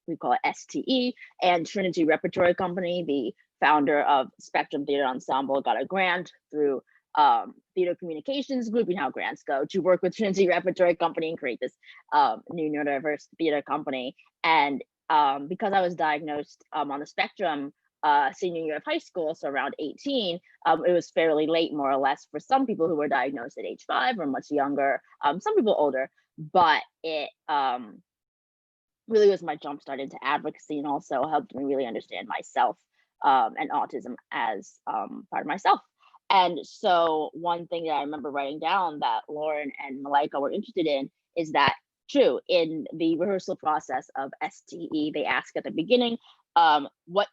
we call it STE and Trinity Repertory Company. The founder of Spectrum Theater Ensemble got a grant through Theater Communications Group, and how grants go, to work with Trinity Repertory Company and create this new neurodiverse theater company. And because I was diagnosed on the spectrum senior year of high school, so around 18, it was fairly late, more or less, for some people who were diagnosed at age 5 or much younger, some people older, but it really was my jumpstart into advocacy, and also helped me really understand myself and autism as part of myself. And so one thing that I remember writing down that Lauren and Malika were interested in is that, true, in the rehearsal process of STE, they ask at the beginning, what,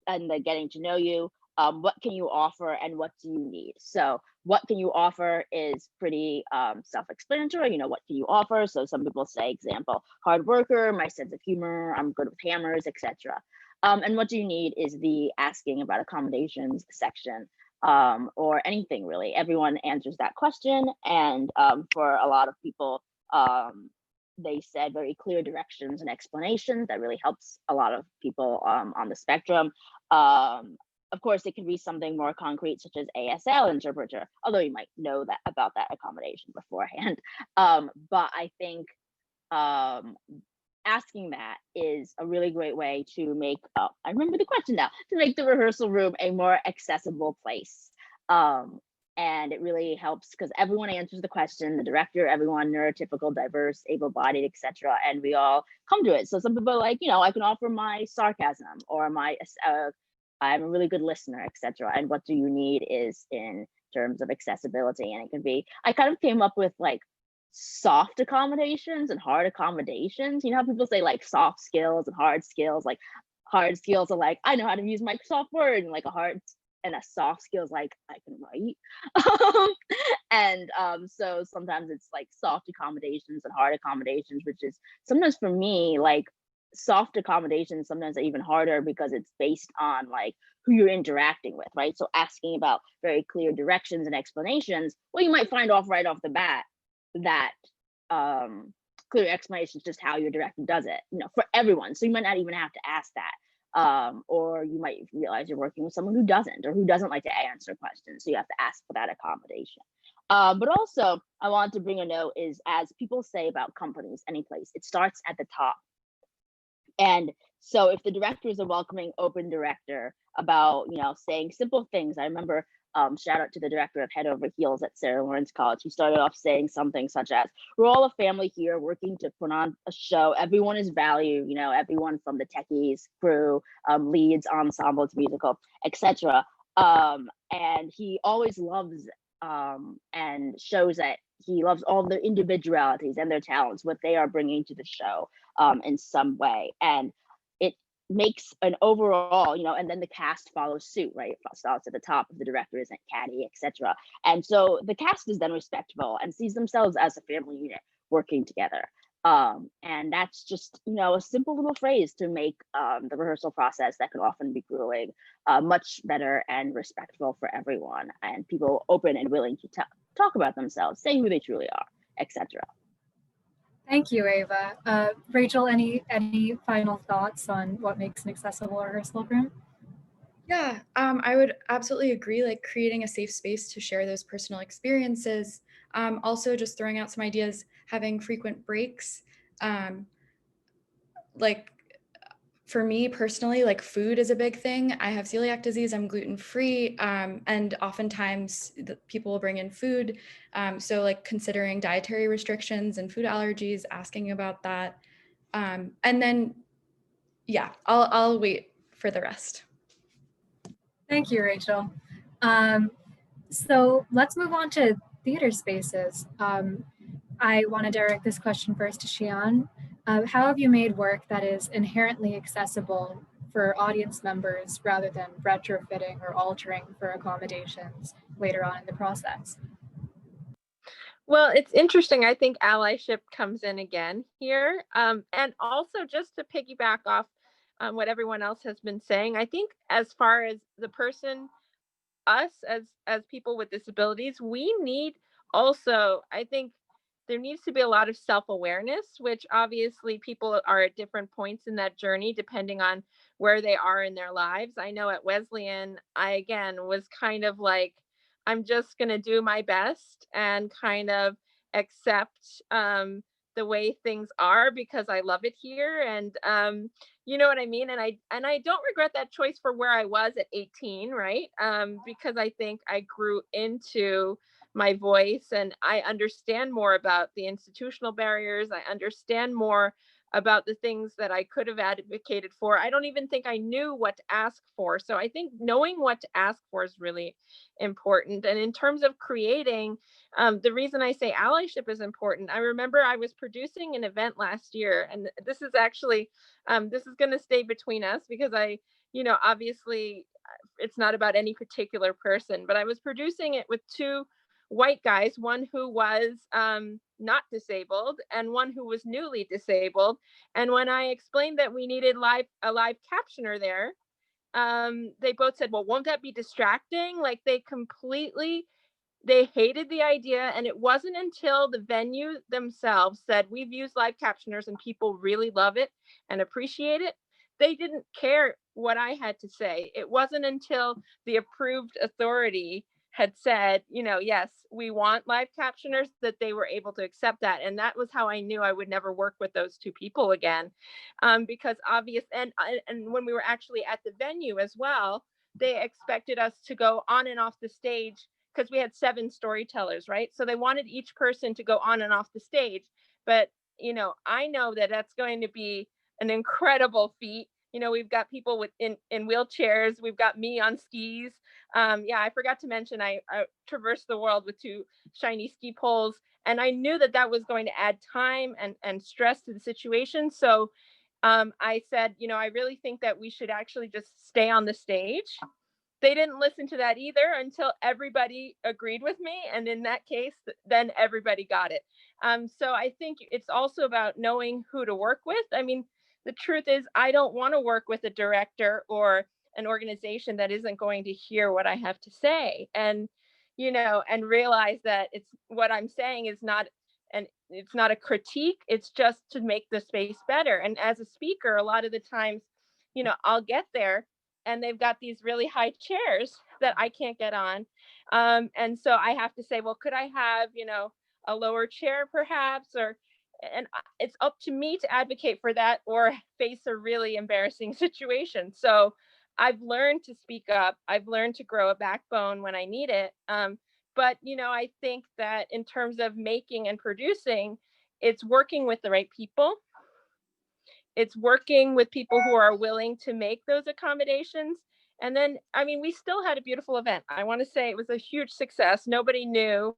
and the getting to know you, what can you offer and what do you need? So what can you offer is pretty self-explanatory. You know, what can you offer? So some people say, example, hard worker, my sense of humor, I'm good with hammers, etc. And what do you need is the asking about accommodations section, or anything really. Everyone answers that question, and for a lot of people, they said very clear directions and explanations. That really helps a lot of people on the spectrum. Of course, it can be something more concrete, such as ASL interpreter, although you might know that about that accommodation beforehand. But I think asking that is a really great way to make, I remember the question now, to make the rehearsal room a more accessible place. And it really helps because everyone answers the question, the director, everyone, neurotypical, diverse, able-bodied, etc., and we all come to it. So some people are like, you know, I can offer my sarcasm, or my I'm a really good listener, etc. And what do you need is in terms of accessibility, and it can be, I kind of came up with like soft accommodations and hard accommodations. You know how people say like soft skills and hard skills? Like hard skills are like, I know how to use Microsoft Word, and like a soft skills like I can write. And so sometimes it's like soft accommodations and hard accommodations, which is sometimes for me like soft accommodations sometimes are even harder because it's based on like who you're interacting with, right? So asking about very clear directions and explanations, well, you might find right off the bat that clear explanation is just how your director does it, you know, for everyone. So you might not even have to ask that. Or you might realize you're working with someone who doesn't, or who doesn't like to answer questions. So you have to ask for that accommodation. But also I want to bring a note is, as people say about companies, any place, it starts at the top. And so if the director is a welcoming, open director about, you know, saying simple things. I remember, shout out to the director of Head Over Heels at Sarah Lawrence College. He started off saying something such as, we're all a family here working to put on a show. Everyone is valued, you know, everyone from the techies, crew, leads, ensemble to musical, etc. And he always loves and shows that he loves all the individualities and their talents, what they are bringing to the show in some way. And it makes an overall, you know, and then the cast follows suit, right? It starts at the top if the director isn't catty, etc. And so the cast is then respectful and sees themselves as a family unit working together. And that's just, you know, a simple little phrase to make the rehearsal process that can often be grueling much better and respectful for everyone, and people open and willing to talk about themselves, say who they truly are, etc. Thank you, Ava. Rachel, any final thoughts on what makes an accessible rehearsal room? Yeah, I would absolutely agree, like creating a safe space to share those personal experiences. Also just throwing out some ideas, having frequent breaks. Like for me personally, like food is a big thing. I have celiac disease, I'm gluten-free, and oftentimes people will bring in food. So like considering dietary restrictions and food allergies, asking about that. And then, yeah, I'll wait for the rest. Thank you, Rachel. So let's move on to theater spaces. I want to direct this question first to Xian. How have you made work that is inherently accessible for audience members rather than retrofitting or altering for accommodations later on in the process? Well, it's interesting. I think allyship comes in again here. And also just to piggyback off what everyone else has been saying, I think as far as the person, us as people with disabilities, we need also, I think there needs to be a lot of self-awareness, which obviously people are at different points in that journey depending on where they are in their lives. I know at Wesleyan, I again was kind of like, I'm just going to do my best and kind of accept the way things are because I love it here. And you know what I mean? And I don't regret that choice for where I was at 18, right? Because I think I grew into my voice and I understand more about the institutional barriers. I understand more about the things that I could have advocated for. I don't even think I knew what to ask for. So I think knowing what to ask for is really important. And in terms of creating, the reason I say allyship is important, I remember I was producing an event last year, and this is actually, this is going to stay between us because obviously it's not about any particular person, but I was producing it with two white guys, one who was not disabled and one who was newly disabled. And when I explained that we needed a live captioner there, they both said, well, won't that be distracting? Like they hated the idea. And it wasn't until the venue themselves said, we've used live captioners and people really love it and appreciate it. They didn't care what I had to say. It wasn't until the approved authority had said, yes, we want live captioners, that they were able to accept that. And that was how I knew I would never work with those two people again. Because and when we were actually at the venue as well, they expected us to go on and off the stage because we had 7 storytellers, right? So they wanted each person to go on and off the stage. But, I know that that's going to be an incredible feat. We've got people in wheelchairs. We've got me on skis. Yeah, I forgot to mention I traversed the world with 2 shiny ski poles. And I knew that was going to add time and stress to the situation. So I said, I really think that we should actually just stay on the stage. They didn't listen to that either until everybody agreed with me. And in that case, then everybody got it. So I think it's also about knowing who to work with. I mean, the truth is, I don't want to work with a director or an organization that isn't going to hear what I have to say. And, and realize that what I'm saying is not, and it's not a critique. It's just to make the space better. And as a speaker, a lot of the times, I'll get there and they've got these really high chairs that I can't get on. And so I have to say, well, could I have, a lower chair perhaps, and it's up to me to advocate for that or face a really embarrassing situation. So I've learned to speak up. I've learned to grow a backbone when I need it. But, I think that in terms of making and producing, it's working with the right people. It's working with people who are willing to make those accommodations. And then, we still had a beautiful event. I want to say it was a huge success. Nobody knew,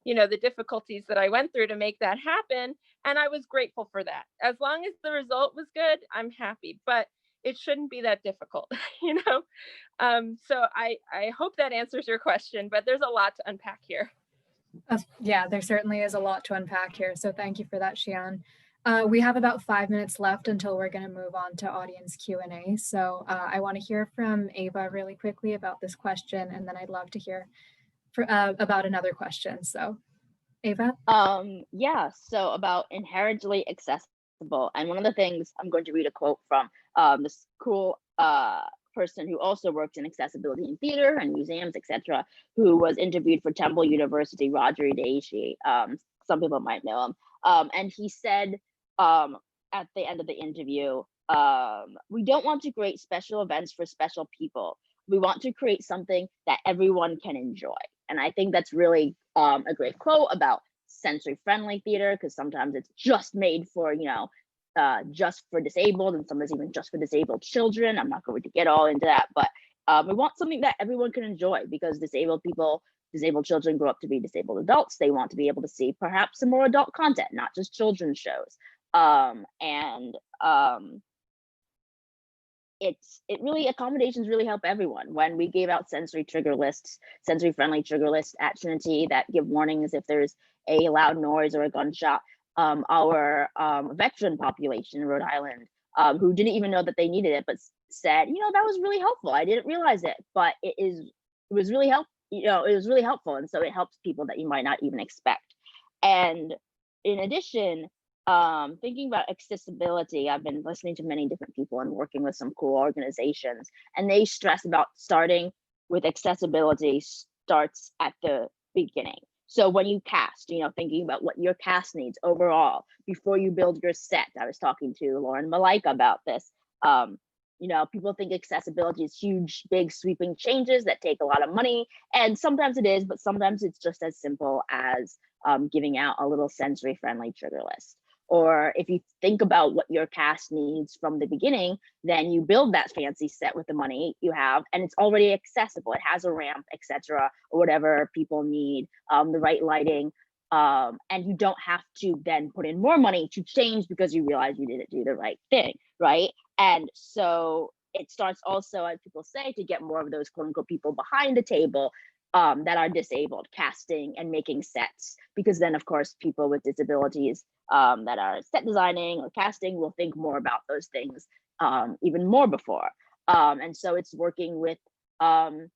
the difficulties that I went through to make that happen. And I was grateful for that. As long as the result was good, I'm happy, but it shouldn't be that difficult, So I hope that answers your question, but there's a lot to unpack here. Yeah, there certainly is a lot to unpack here. So thank you for that, Xian. We have about 5 minutes left until we're going to move on to audience Q&A. So I want to hear from Ava really quickly about this question, and then I'd love to hear about another question. So Ava? Yeah, so about inherently accessible. And one of the things, I'm going to read a quote from this cool person who also works in accessibility in theater and museums, etc., who was interviewed for Temple University, Roger Daishi. Some people might know him. And he said at the end of the interview, we don't want to create special events for special people. We want to create something that everyone can enjoy. And I think that's really a great quote about sensory-friendly theater, because sometimes it's just made for, just for disabled, and sometimes even just for disabled children. I'm not going to get all into that, but We want something that everyone can enjoy, because disabled children grow up to be disabled adults. They want to be able to see perhaps some more adult content, not just children's shows. Accommodations really help everyone. When we gave out sensory friendly trigger lists at Trinity that give warnings if there's a loud noise or a gunshot, our veteran population in Rhode Island, who didn't even know that they needed it, but said, that was really helpful. I didn't realize it, but it was really helpful. And so it helps people that you might not even expect. And in addition, thinking about accessibility, I've been listening to many different people and working with some cool organizations, and they stress about starting with accessibility starts at the beginning. So when you cast, thinking about what your cast needs overall before you build your set. I was talking to Lauren Malika about this. People think accessibility is huge, big, sweeping changes that take a lot of money, and sometimes it is, but sometimes it's just as simple as giving out a little sensory friendly trigger list. Or if you think about what your cast needs from the beginning, then you build that fancy set with the money you have, and it's already accessible. It has a ramp, etc., or whatever people need, the right lighting, and you don't have to then put in more money to change because you realize you didn't do the right thing, right? And so it starts also, as people say, to get more of those quote unquote people behind the table that are disabled, casting and making sets, because then of course people with disabilities that are set designing or casting will think more about those things even more before. And so it's working with the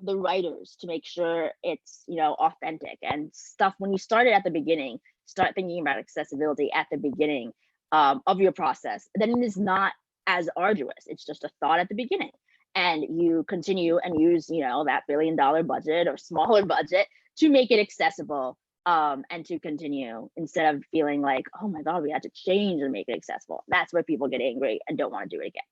writers to make sure it's authentic and stuff. When you start it at the beginning, start thinking about accessibility at the beginning of your process, then it is not as arduous. It's just a thought at the beginning, and you continue and use that $1 billion budget or smaller budget to make it accessible, and to continue, instead of feeling like, oh my god, we had to change and make it accessible. That's where people get angry and don't want to do it again.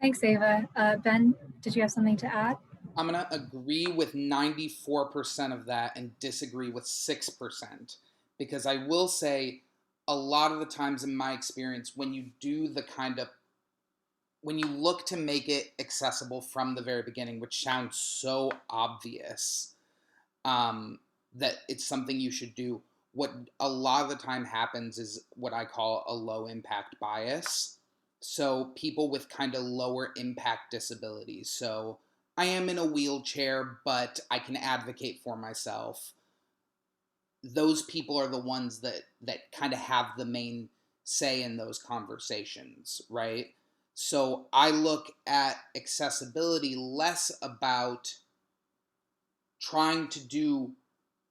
Thanks, Ava. Ben, did you have something to add? I'm going to agree with 94% of that and disagree with 6%, because I will say a lot of the times in my experience, when you look to make it accessible from the very beginning, which sounds so obvious, that it's something you should do, what a lot of the time happens is what I call a low impact bias. So people with kind of lower impact disabilities. So I am in a wheelchair, but I can advocate for myself. Those people are the ones that kind of have the main say in those conversations, right? So I look at accessibility less about trying to do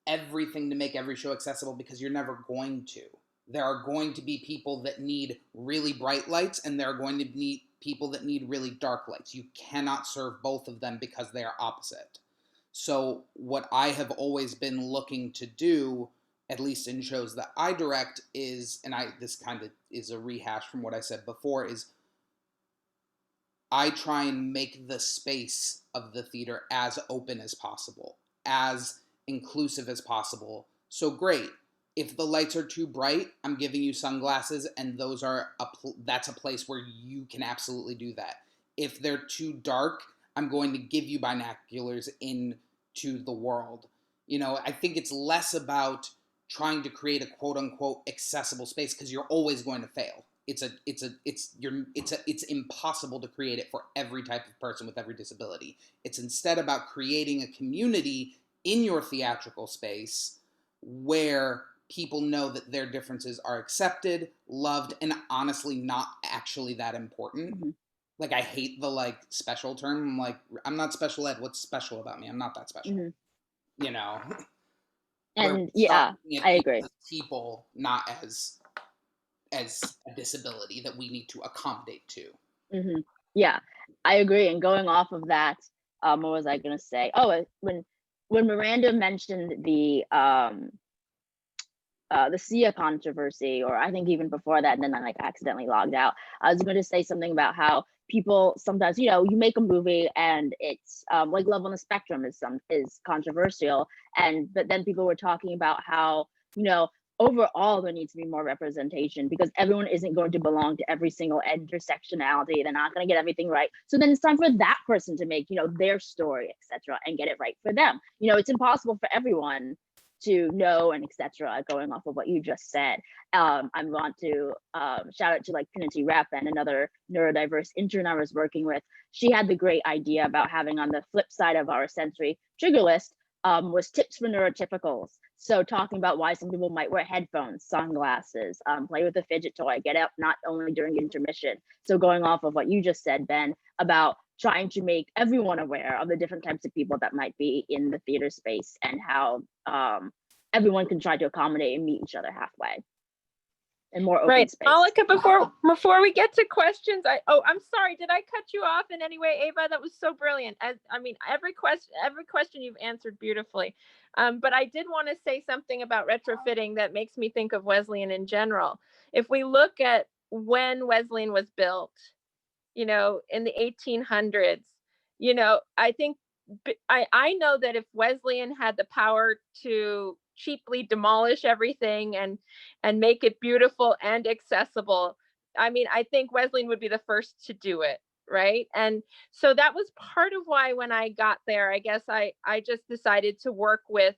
everything to make every show accessible, because you're never going to. There are going to be people that need really bright lights, and there are going to be people that need really dark lights. You cannot serve both of them because they are opposite. So what I have always been looking to do, at least in shows that I direct, is, and this kind of is a rehash from what I said before, is I try and make the space of the theater as open as possible, as inclusive as possible. So great, if the lights are too bright, I'm giving you sunglasses, and that's a place where you can absolutely do that. If they're too dark, I'm going to give you binoculars into the world. I think it's less about trying to create a quote unquote accessible space, because you're always going to fail. It's impossible to create it for every type of person with every disability. It's instead about creating a community in your theatrical space where people know that their differences are accepted, loved, and honestly not actually that important. Mm-hmm. Like, I hate the special term. I'm like, I'm not special ed. What's special about me? I'm not that special. Mm-hmm. And yeah, I agree. People, not as a disability that we need to accommodate to. Mm-hmm. Yeah, I agree. And going off of that, what was I going to say? Oh, when Miranda mentioned the Sia controversy, or I think even before that, and then I accidentally logged out. I was going to say something about how people sometimes, you make a movie and it's like Love on the Spectrum is controversial, but then people were talking about how overall there needs to be more representation, because everyone isn't going to belong to every single intersectionality. They're not going to get everything right. So then it's time for that person to make, their story, etc., and get it right for them. It's impossible for everyone to know, and etc., going off of what you just said. I want to shout out to like Trinity Rep and another neurodiverse intern I was working with. She had the great idea about having, on the flip side of our sensory trigger list, was tips for neurotypicals. So talking about why some people might wear headphones, sunglasses, play with a fidget toy, get up not only during intermission. So going off of what you just said, Ben, about trying to make everyone aware of the different types of people that might be in the theater space, and how everyone can try to accommodate and meet each other halfway. And more open Right. space. Malika, before we get to questions, I'm sorry, did I cut you off in any way, Ava? That was so brilliant. Every question you've answered beautifully. But I did want to say something about retrofitting that makes me think of Wesleyan in general. If we look at when Wesleyan was built, in the 1800s, I think I know that if Wesleyan had the power to cheaply demolish everything and make it beautiful and accessible, I think Wesleyan would be the first to do it, right? And so that was part of why when I got there, I guess I just decided to work with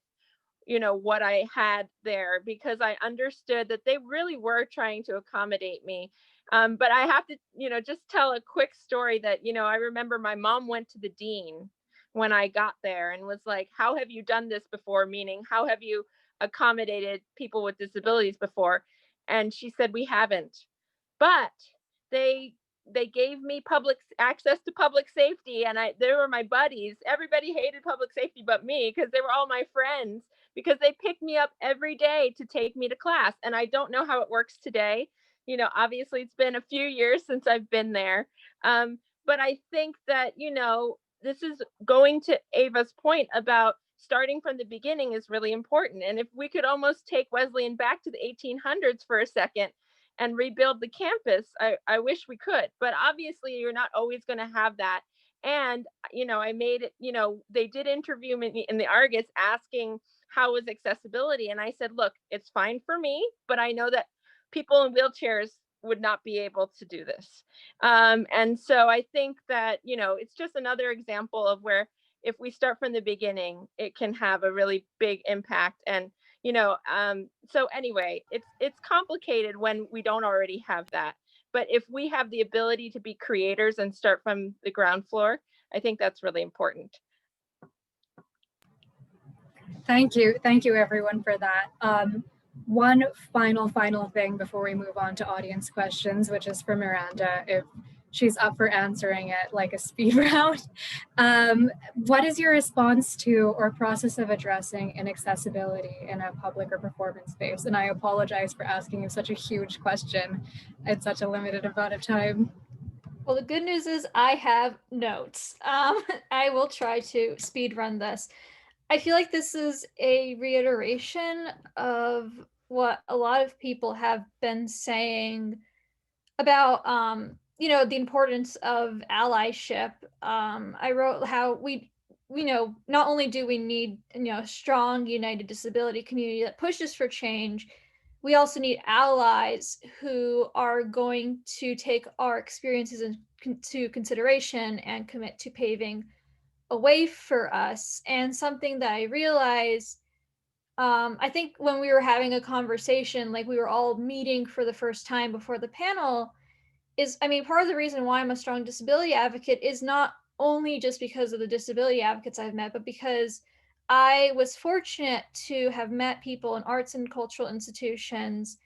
what I had there, because I understood that they really were trying to accommodate me. But I have to just tell a quick story that I remember my mom went to the dean when I got there and was like, how have you done this before? Meaning, how have you accommodated people with disabilities before? And she said, we haven't, but they gave me public access to public safety, and they were my buddies. Everybody hated public safety but me, because they were all my friends, because they picked me up every day to take me to class. And I don't know how it works today. Obviously it's been a few years since I've been there. But I think that, this is going to Ava's point about starting from the beginning is really important. And if we could almost take Wesleyan back to the 1800s for a second and rebuild the campus, I wish we could. But obviously you're not always going to have that. And, I made it, they did interview me in the Argus asking how was accessibility. And I said, look, it's fine for me, but I know that people in wheelchairs would not be able to do this. And so I think that, it's just another example of where if we start from the beginning, it can have a really big impact. And, so anyway, it's complicated when we don't already have that. But if we have the ability to be creators and start from the ground floor, I think that's really important. Thank you everyone for that. One final thing before we move on to audience questions, which is for Miranda, if she's up for answering it like a speed round. What is your response to or process of addressing inaccessibility in a public or performance space? And I apologize for asking you such a huge question in such a limited amount of time. Well, the good news is I have notes. I will try to speed run this. I feel like this is a reiteration of what a lot of people have been saying about, the importance of allyship. I wrote how we not only do we need, a strong, united disability community that pushes for change, we also need allies who are going to take our experiences into consideration and commit to paving a way for us. And something that I realized, I think when we were having a conversation, like we were all meeting for the first time before the panel, is, part of the reason why I'm a strong disability advocate is not only just because of the disability advocates I've met, but because I was fortunate to have met people in arts and cultural institutions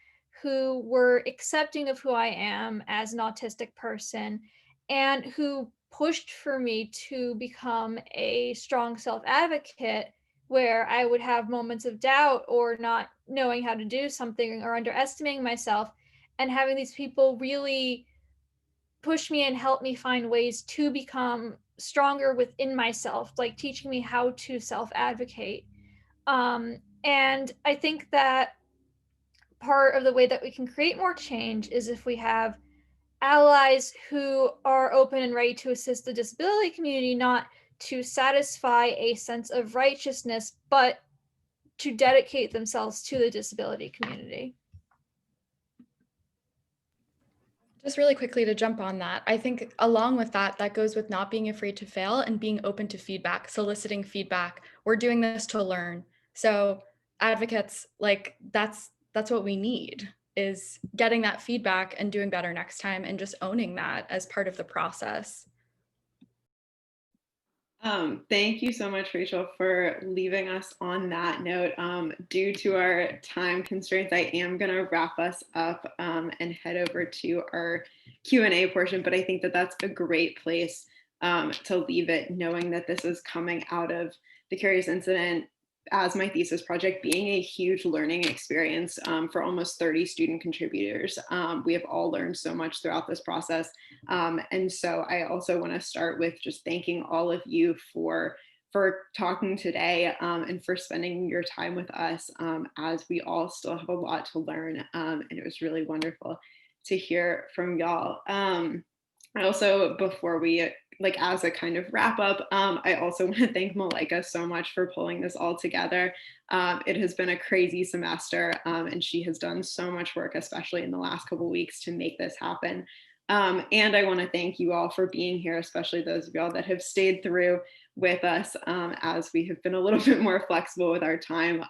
who were accepting of who I am as an autistic person, and who pushed for me to become a strong self-advocate, where I would have moments of doubt or not knowing how to do something or underestimating myself, and having these people really push me and help me find ways to become stronger within myself, like teaching me how to self-advocate. And I think that part of the way that we can create more change is if we have allies who are open and ready to assist the disability community, not to satisfy a sense of righteousness, but to dedicate themselves to the disability community. Just really quickly to jump on that, I think along with that, that goes with not being afraid to fail and being open to feedback, soliciting feedback. We're doing this to learn. So advocates, like that's what we need, is getting that feedback and doing better next time and just owning that as part of the process. Thank you so much, Rachel, for leaving us on that note. Due to our time constraints, I am going to wrap us up and head over to our Q&A portion, but I think that that's a great place to leave it, knowing that this is coming out of the Curious Incident as my thesis project being a huge learning experience for almost 30 student contributors. We have all learned so much throughout this process. And so I also want to start with just thanking all of you for talking today and for spending your time with us as we all still have a lot to learn. And it was really wonderful to hear from y'all. I also, before we, like as a kind of wrap up, I also want to thank Malika so much for pulling this all together. It has been a crazy semester and she has done so much work, especially in the last couple of weeks, to make this happen. And I want to thank you all for being here, especially those of y'all that have stayed through with us as we have been a little bit more flexible with our time.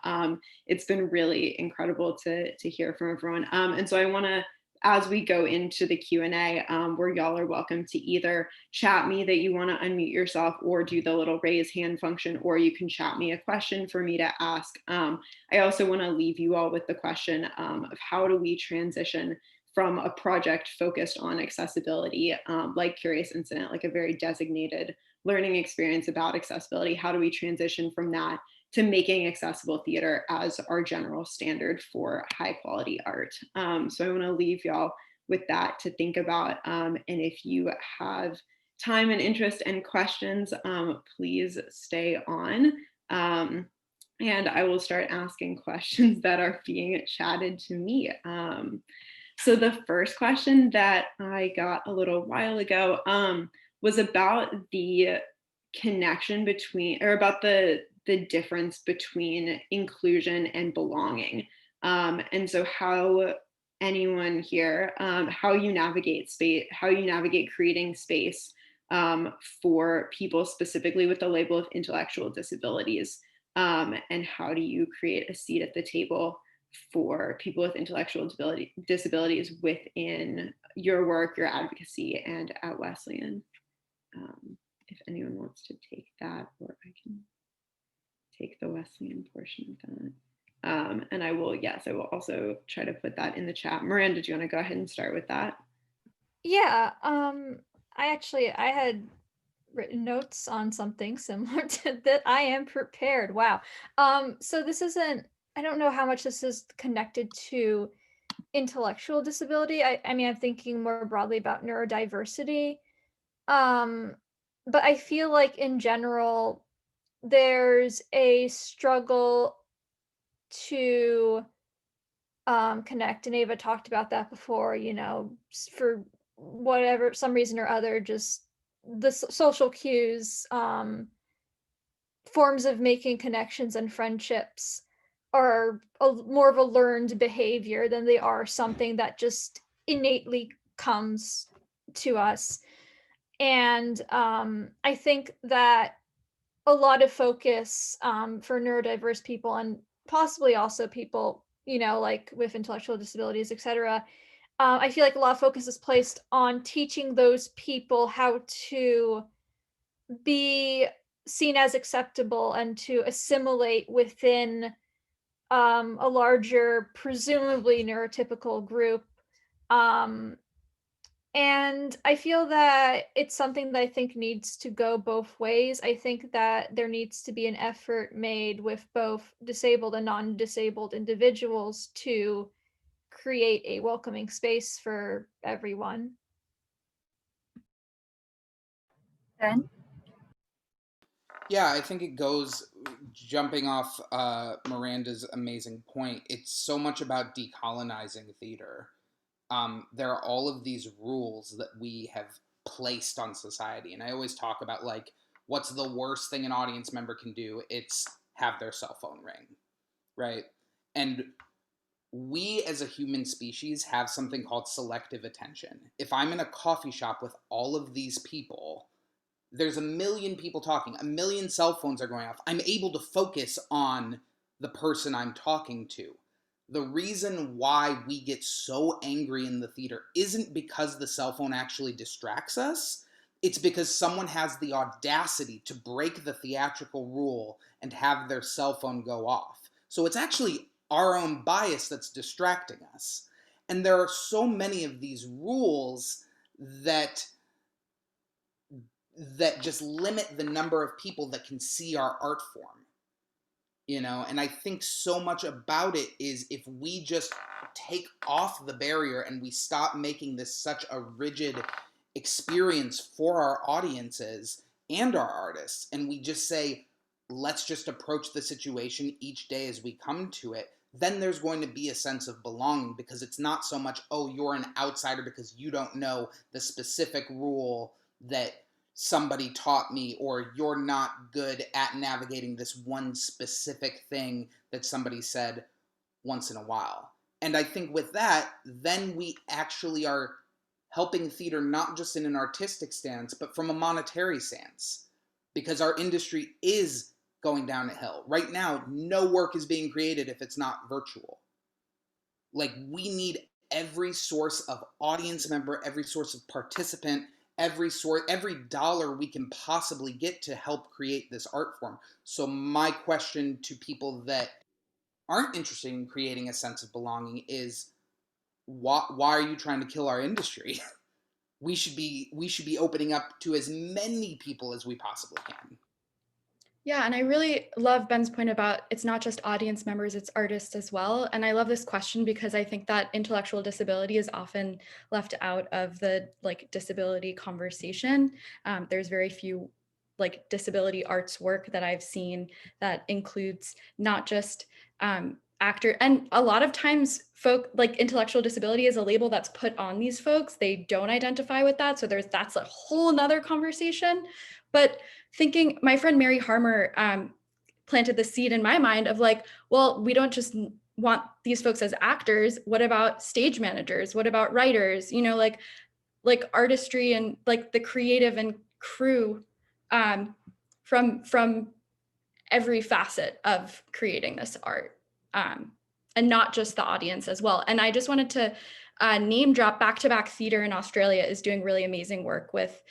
It's been really incredible to hear from everyone. And so I want to, as we go into the Q&A, where y'all are welcome to either chat me that you want to unmute yourself or do the little raise hand function, or you can chat me a question for me to ask. I also want to leave you all with the question of how do we transition from a project focused on accessibility, like Curious Incident, like a very designated learning experience about accessibility. How do we transition from that to making accessible theater as our general standard for high quality art? So I want to leave y'all with that to think about. And if you have time and interest and questions, please stay on. And I will start asking questions that are being chatted to me. So the first question that I got a little while ago was about the connection between, or about the difference between inclusion and belonging. And so how anyone here, how you navigate space, how you navigate creating space for people specifically with the label of intellectual disabilities, and how do you create a seat at the table for people with intellectual disabilities within your work, your advocacy, and at Wesleyan. If anyone wants to take that, or I can take the Wesleyan portion of that. And I will, yes, I will also try to put that in the chat. Miranda, do you want to go ahead and start with that? Yeah, I had written notes on something similar to that. I am prepared. Wow. So this isn't, I don't know how much this is connected to intellectual disability. I mean, I'm thinking more broadly about neurodiversity. But I feel like in general, there's a struggle to connect. And Ava talked about that before, you know, for whatever, some reason or other, just the social cues, forms of making connections and friendships are more of a learned behavior than they are something that just innately comes to us. And I think that a lot of focus for neurodiverse people, and possibly also people, you know, like with intellectual disabilities, etc. I feel like a lot of focus is placed on teaching those people how to be seen as acceptable and to assimilate within a larger, presumably neurotypical group. And I feel that it's something that I think needs to go both ways. I think that there needs to be an effort made with both disabled and non-disabled individuals to create a welcoming space for everyone. Ben? Yeah, I think it goes, jumping off Miranda's amazing point, it's so much about decolonizing theater. There are all of these rules that we have placed on society. And I always talk about, like, what's the worst thing an audience member can do? It's have their cell phone ring. right? And we as a human species have something called selective attention. If I'm in a coffee shop with all of these people, there's a million people talking, a million cell phones are going off. I'm able to focus on the person I'm talking to. The reason why we get so angry in the theater isn't because the cell phone actually distracts us. It's because someone has the audacity to break the theatrical rule and have their cell phone go off. So it's actually our own bias that's distracting us. And there are so many of these rules that just limit the number of people that can see our art form, and I think so much about it is if we just take off the barrier and we stop making this such a rigid experience for our audiences and our artists, and we just say, let's just approach the situation each day as we come to it, then there's going to be a sense of belonging, because it's not so much, oh, you're an outsider because you don't know the specific rule that somebody taught me, or you're not good at navigating this one specific thing that somebody said once in a while. And I think with that, then we actually are helping theater not just in an artistic stance, but from a monetary stance, because our industry is going down a hill. Right now, no work is being created if it's not virtual. Like, we need every source of audience member, every source of participant, every dollar we can possibly get to help create this art form. So my question to people that aren't interested in creating a sense of belonging is, why are you trying to kill our industry? We should be opening up to as many people as we possibly can. Yeah, and I really love Ben's point about it's not just audience members, it's artists as well. And I love this question because I think that intellectual disability is often left out of the disability conversation. There's very few disability arts work that I've seen that includes not just actor, and a lot of times intellectual disability is a label that's put on these folks. They don't identify with that. So that's a whole nother conversation. But thinking, my friend Mary Harmer planted the seed in my mind of well, we don't just want these folks as actors. What about stage managers? What about writers? Like artistry and the creative and crew from every facet of creating this art, and not just the audience as well. And I just wanted to name drop Back to Back Theater in Australia is doing really amazing work with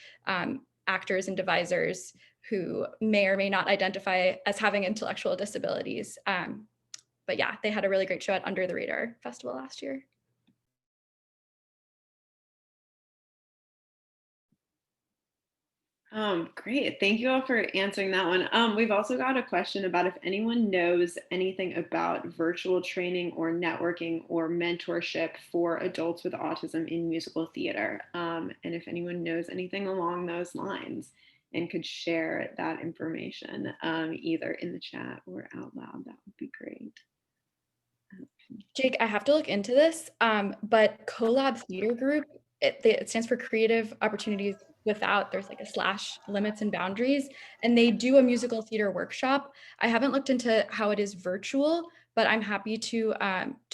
actors and devisers who may or may not identify as having intellectual disabilities. But yeah, they had a really great show at Under the Radar Festival last year. Great. Thank you all for answering that one. We've also got a question about if anyone knows anything about virtual training or networking or mentorship for adults with autism in musical theater. And if anyone knows anything along those lines and could share that information, either in the chat or out loud, that would be great. Jake, I have to look into this, but Collab Theater Group, it stands for Creative Opportunities Without, there's a / limits and boundaries, and they do a musical theater workshop. I haven't looked into how it is virtual, but I'm happy to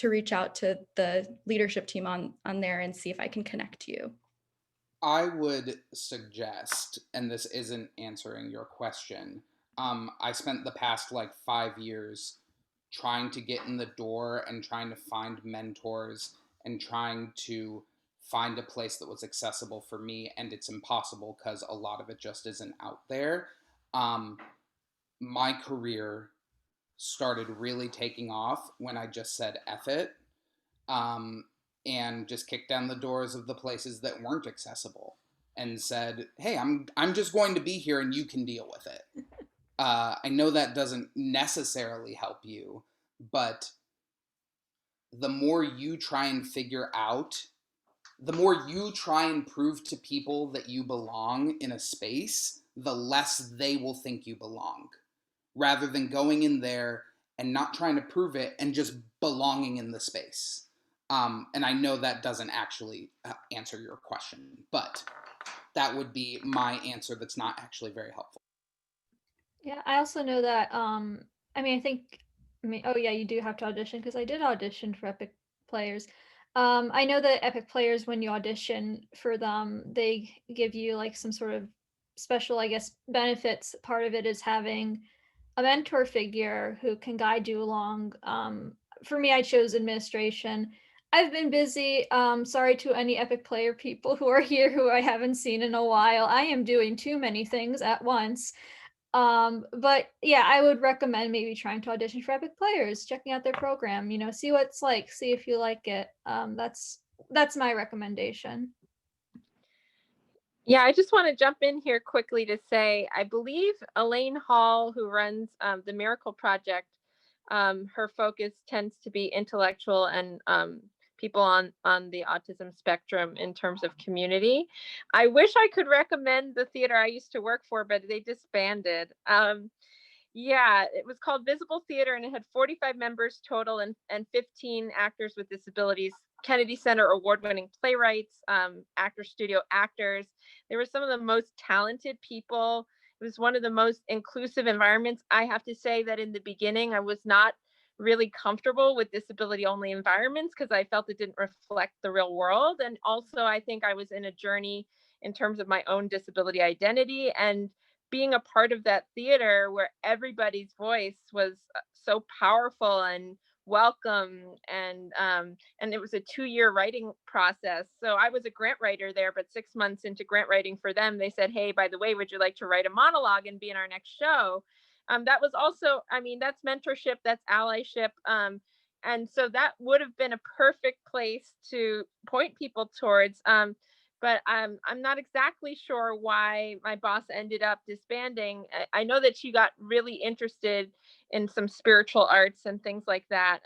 reach out to the leadership team on there and see if I can connect you. I would suggest, and this isn't answering your question, I spent the past 5 years trying to get in the door and trying to find mentors and trying to find a place that was accessible for me, and it's impossible because a lot of it just isn't out there. My career started really taking off when I just said F it, and just kicked down the doors of the places that weren't accessible and said, hey, I'm just going to be here and you can deal with it. I know that doesn't necessarily help you, but the more you try and figure out, the more you try and prove to people that you belong in a space, the less they will think you belong, rather than going in there and not trying to prove it and just belonging in the space. And I know that doesn't actually answer your question, but that would be my answer that's not actually very helpful. Yeah, I also know that, I mean, I think I mean, oh yeah, you do have to audition because I did audition for Epic Players. I know that Epic Players, when you audition for them, they give you like some sort of special, I guess, benefits. Part of it is having a mentor figure who can guide you along. For me, I chose administration. I've been busy. Sorry to any Epic Player people who are here who I haven't seen in a while. I am doing too many things at once. But yeah, I would recommend maybe trying to audition for Epic Players, checking out their program, you know, see what it's like, see if you like it. That's my recommendation. Yeah, I just want to jump in here quickly to say, I believe Elaine Hall, who runs the Miracle Project, her focus tends to be intellectual and people on the autism spectrum in terms of community. I wish I could recommend the theater I used to work for, but they disbanded. Yeah, it was called Visible Theater, and it had 45 members total and 15 actors with disabilities. Kennedy Center award-winning playwrights, actor studio actors. They were some of the most talented people. It was one of the most inclusive environments. I have to say that in the beginning, I was not really comfortable with disability-only environments because I felt it didn't reflect the real world. And also, I think I was in a journey in terms of my own disability identity, and being a part of that theater where everybody's voice was so powerful and welcome, and it was a 2-year writing process. So I was a grant writer there, but 6 months into grant writing for them, they said, hey, by the way, would you like to write a monologue and be in our next show? That was also, I mean, that's mentorship, that's allyship. And so that would have been a perfect place to point people towards. But I'm not exactly sure why my boss ended up disbanding. I know that she got really interested in some spiritual arts and things like that.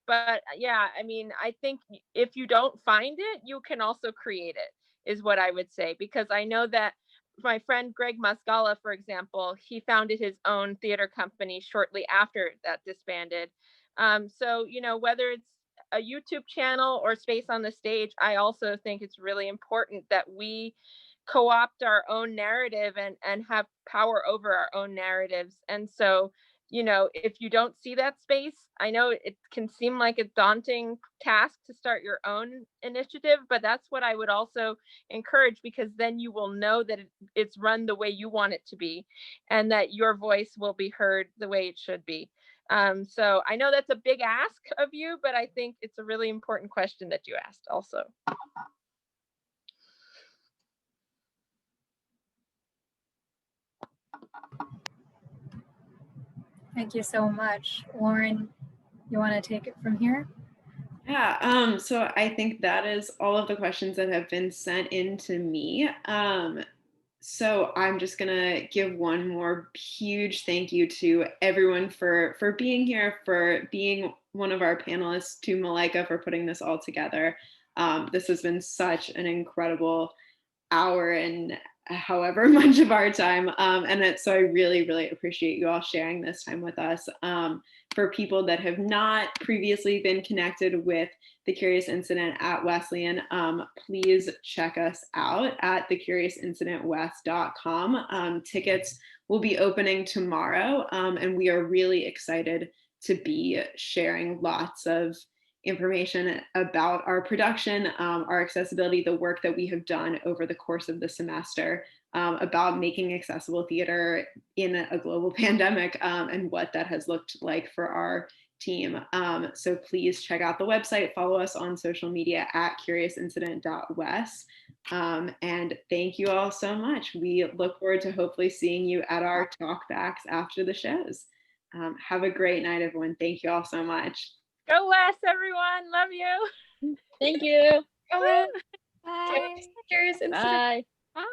But yeah, I mean, I think if you don't find it, you can also create it, is what I would say. Because I know that my friend Greg Muscala, for example, he founded his own theater company shortly after that disbanded. So, you know, whether it's a YouTube channel or space on the stage, I also think it's really important that we co-opt our own narrative and have power over our own narratives. And so, you know, if you don't see that space, I know it can seem like a daunting task to start your own initiative, but that's what I would also encourage, because then you will know that it's run the way you want it to be, and that your voice will be heard the way it should be. So I know that's a big ask of you, but I think it's a really important question that you asked also. Thank you so much. Lauren, you want to take it from here? Yeah, so I think that is all of the questions that have been sent in to me. So I'm just gonna give one more huge thank you to everyone for being here, for being one of our panelists, to Malika for putting this all together. This has been such an incredible hour and however much of our time. So I really, really appreciate you all sharing this time with us. For people that have not previously been connected with The Curious Incident at Wesleyan, please check us out at thecuriousincidentwest.com. Tickets will be opening tomorrow, and we are really excited to be sharing lots of information about our production, our accessibility, the work that we have done over the course of the semester, about making accessible theater in a global pandemic, and what that has looked like for our team. So please check out the website, follow us on social media at curiousincident.west. And thank you all so much. We look forward to hopefully seeing you at our talkbacks after the shows. Have a great night, everyone. Thank you all so much. Go West, everyone. Love you. Thank you. Go ahead. Bye. Curious Incident. Bye. Bye.